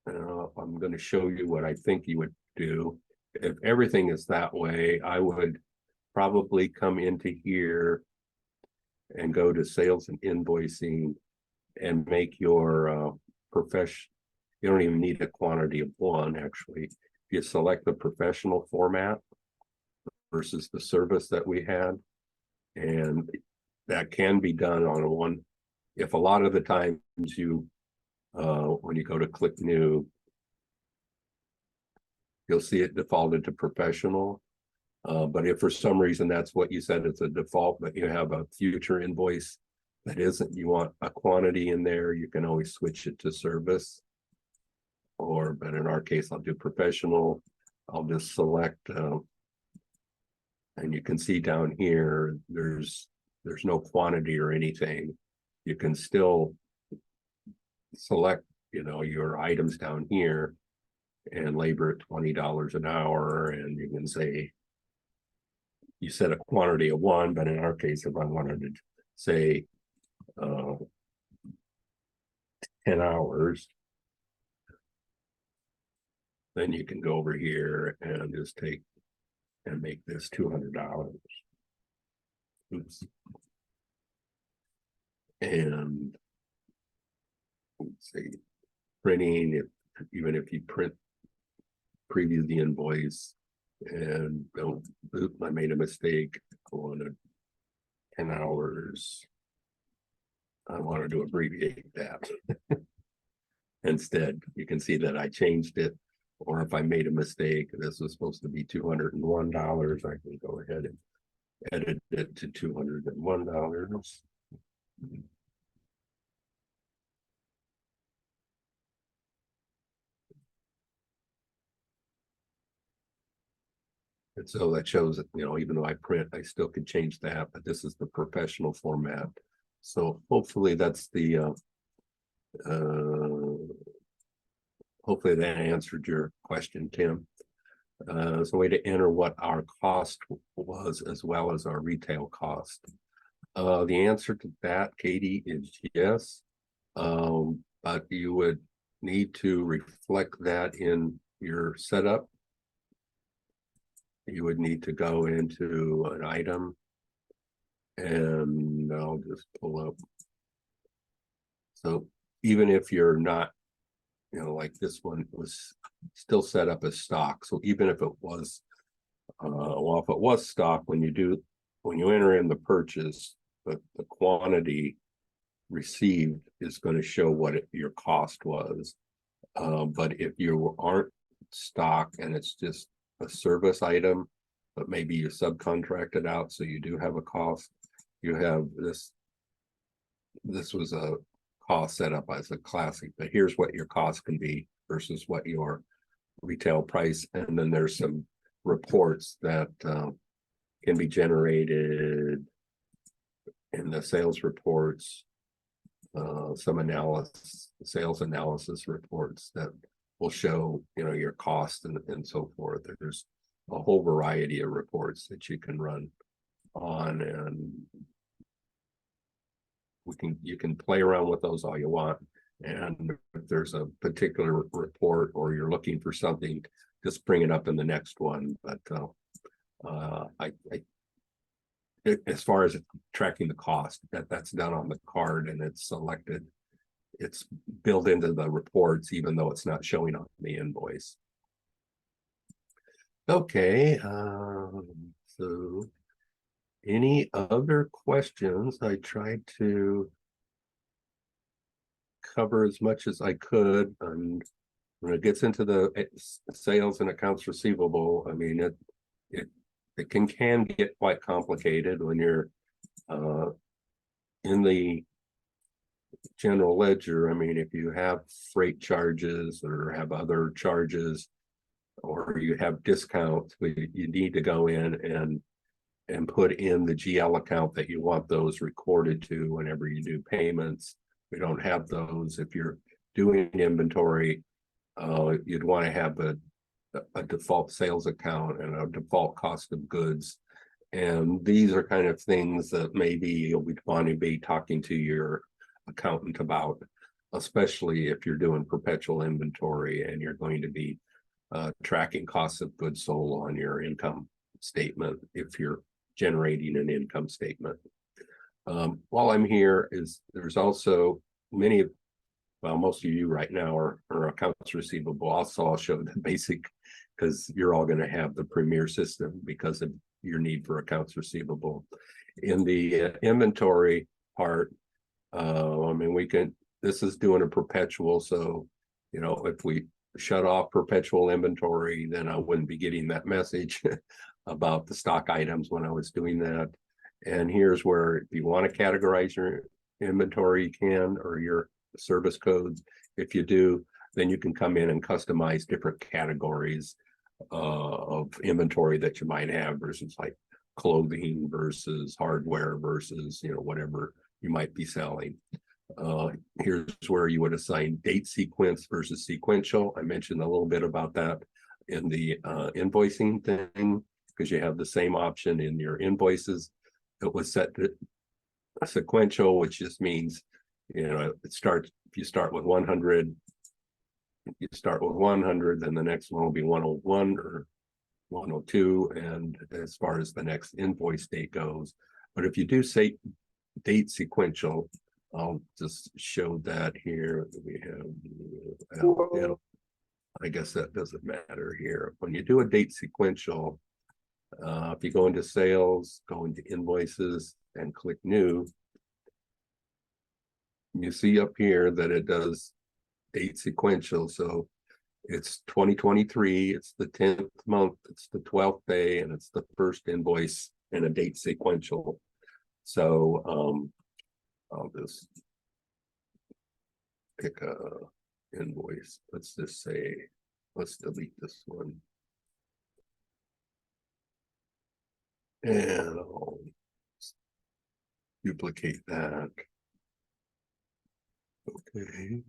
I'm going to show you what I think you would do. If everything is that way, I would probably come into here and go to sales and invoicing and make your profession. You don't even need a quantity of one, actually. You select the professional format versus the service that we had, and that can be done on one. If a lot of the times you when you go to click new, you'll see it defaulted to professional. But if for some reason that's what you said it's a default, but you have a future invoice that isn't, you want a quantity in there, you can always switch it to service. Or, but in our case, I'll do professional. I'll just select, and you can see down here, there's no quantity or anything. You can still select, your items down here and labor at $20 an hour, and you can say you set a quantity of one, but in our case, if I wanted to say 10 hours, then you can go over here and just take and make this $200. Oops. And let's see, printing, even if you preview the invoice and don't, I made a mistake, I wanted 10 hours. I wanted to abbreviate that. Instead, you can see that I changed it. Or if I made a mistake, this was supposed to be $201, I can go ahead and edit it to $201. And so that shows that, even though I print, I still could change that, but this is the professional format. So hopefully that's the, hopefully that answered your question, Tim. It's a way to enter what our cost was as well as our retail cost. The answer to that, Katie, is yes. But you would need to reflect that in your setup. You would need to go into an item, and I'll just pull up. So even if you're not, like this one was still set up as stock. So even if it was, well, if it was stock, when you enter in the purchase, the quantity received is going to show what your cost was. But if you aren't stock and it's just a service item, but maybe you subcontracted out, so you do have a cost, you have this was a cost set up as a classic, but here's what your cost can be versus what your retail price. And then there's some reports that can be generated in the sales reports, some sales analysis reports that will show, your cost and so forth. There's a whole variety of reports that you can run on, and you can play around with those all you want. And if there's a particular report or you're looking for something, just bring it up in the next one. But as far as tracking the cost, that's done on the card and it's selected. It's built into the reports, even though it's not showing on the invoice. Okay, so any other questions? I tried to cover as much as I could, and when it gets into the sales and accounts receivable, I mean, it can get quite complicated when you're in the general ledger. I mean, if you have freight charges or have other charges, or you have discounts, you need to go in and put in the GL account that you want those recorded to whenever you do payments. We don't have those. If you're doing inventory, you'd want to have a default sales account and a default cost of goods. And these are kind of things that maybe you'll want to be talking to your accountant about, especially if you're doing perpetual inventory and you're going to be tracking costs of goods sold on your income statement if you're generating an income statement. While I'm here, there's also most of you right now are accounts receivable. Also, I'll show the basic, because you're all going to have the Premier system because of your need for accounts receivable. In the inventory part, this is doing a perpetual. So, if we shut off perpetual inventory, then I wouldn't be getting that message about the stock items when I was doing that. And here's where, if you want to categorize your inventory, you can, or your service codes. If you do, then you can come in and customize different categories of inventory that you might have, versus like clothing versus hardware versus whatever you might be selling. Here's where you would assign date sequence versus sequential. I mentioned a little bit about that in the invoicing thing, because you have the same option in your invoices. It was set to sequential, which just means if you start with 100, then the next one will be 101 or 102, and as far as the next invoice date goes. But if you do say date sequential, I'll just show that here. We have, I guess that doesn't matter here. When you do a date sequential, if you go into sales, go into invoices and click new, you see up here that it does date sequential. So it's 2023, it's the 10th month, it's the 12th day, and it's the first invoice and a date sequential. So I'll just pick a invoice. Let's just say, let's delete this one. And I'll duplicate that. Okay.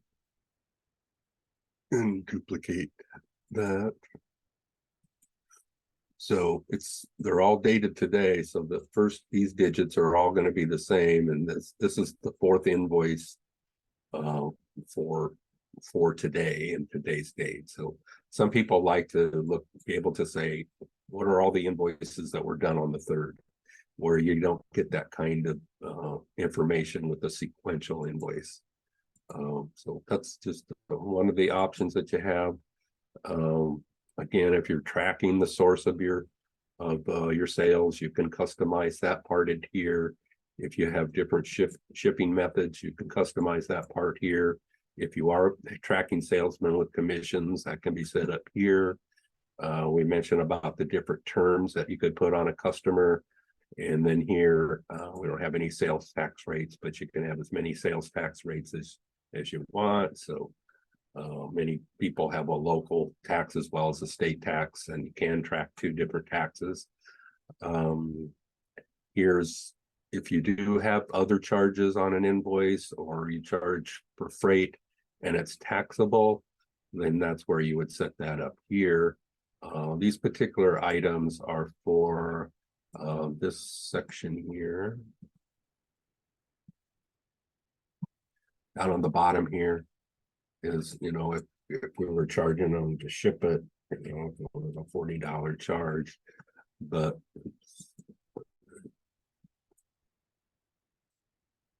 And duplicate that. So they're all dated today. So these digits are all going to be the same. And this is the fourth invoice for today and today's date. So some people like to be able to say, what are all the invoices that were done on the 3rd, where you don't get that kind of information with the sequential invoice. So that's just one of the options that you have. Again, if you're tracking the source of your sales, you can customize that part in here. If you have different shipping methods, you can customize that part here. If you are tracking salesmen with commissions, that can be set up here. We mentioned about the different terms that you could put on a customer. And then here, we don't have any sales tax rates, but you can have as many sales tax rates as you want. So many people have a local tax as well as a state tax, and you can track 2 different taxes. Here's if you do have other charges on an invoice, or you charge for freight and it's taxable, then that's where you would set that up here. These particular items are for this section here. Down on the bottom here is, if we were charging them to ship it, it was a $40 charge, but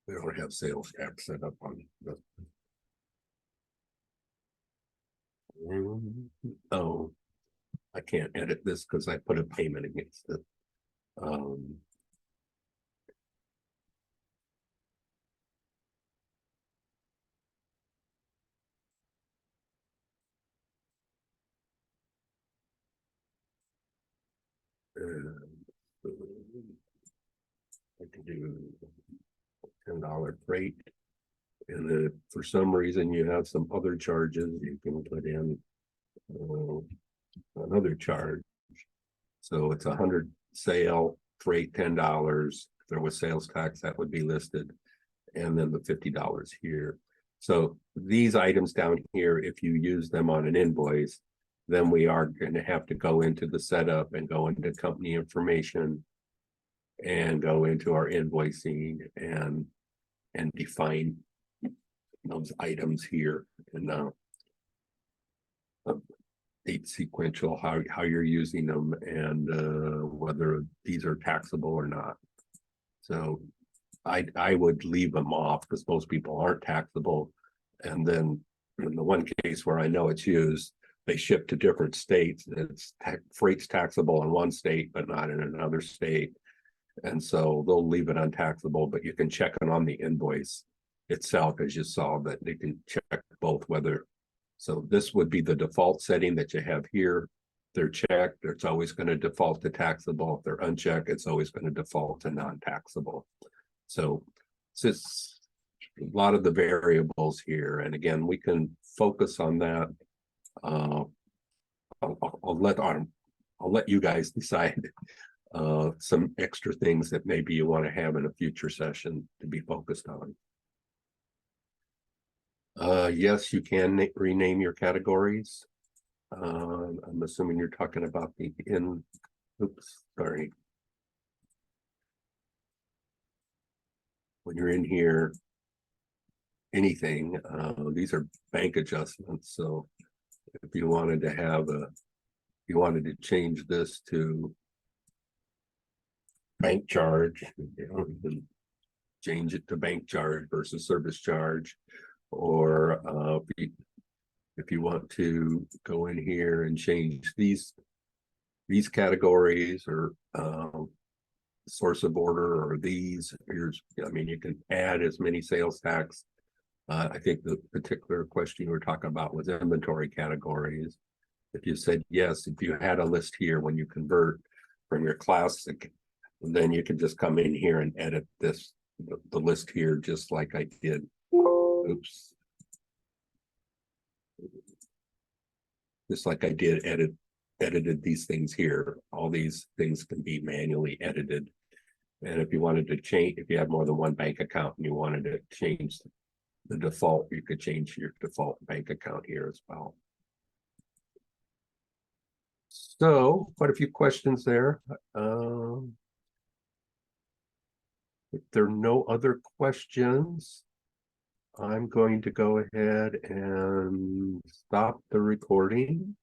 we don't have sales tax set up on the. Oh, I can't edit this because I put a payment against it. I can do $10 freight, and then if for some reason you have some other charges, you can put in another charge. So it's 100 sale, freight $10. If there was sales tax, that would be listed, and then the $50 here. So these items down here, if you use them on an invoice, then we are going to have to go into the setup and go into company information and go into our invoicing and define those items here and date sequential, how you're using them, and whether these are taxable or not. So I would leave them off because most people aren't taxable. And then in the one case where I know it's used, they ship to different states. Freight's taxable in one state, but not in another state. And so they'll leave it untaxable, but you can check it on the invoice itself, as you saw, that they can check both whether. So this would be the default setting that you have here. They're checked, it's always going to default to taxable. If they're unchecked, it's always going to default to non-taxable. So it's just a lot of the variables here. And again, we can focus on that. I'll let you guys decide some extra things that maybe you want to have in a future session to be focused on. Yes, you can rename your categories. I'm assuming you're talking about the when you're in here, anything, these are bank adjustments. So if you wanted to have you wanted to change this to bank charge, you can change it to bank charge versus service charge. Or if you want to go in here and change these categories, or source of order, or these, you can add as many sales tax. I think the particular question you were talking about was inventory categories. If you said yes, if you had a list here when you convert from your classic, then you can just come in here and edit the list here, just like I did. Oops. Just like I did edited these things here. All these things can be manually edited. And if you wanted to change, if you have more than one bank account and you wanted to change the default, you could change your default bank account here as well. So quite a few questions there. If there are no other questions, I'm going to go ahead and stop the recording.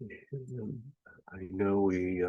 I know we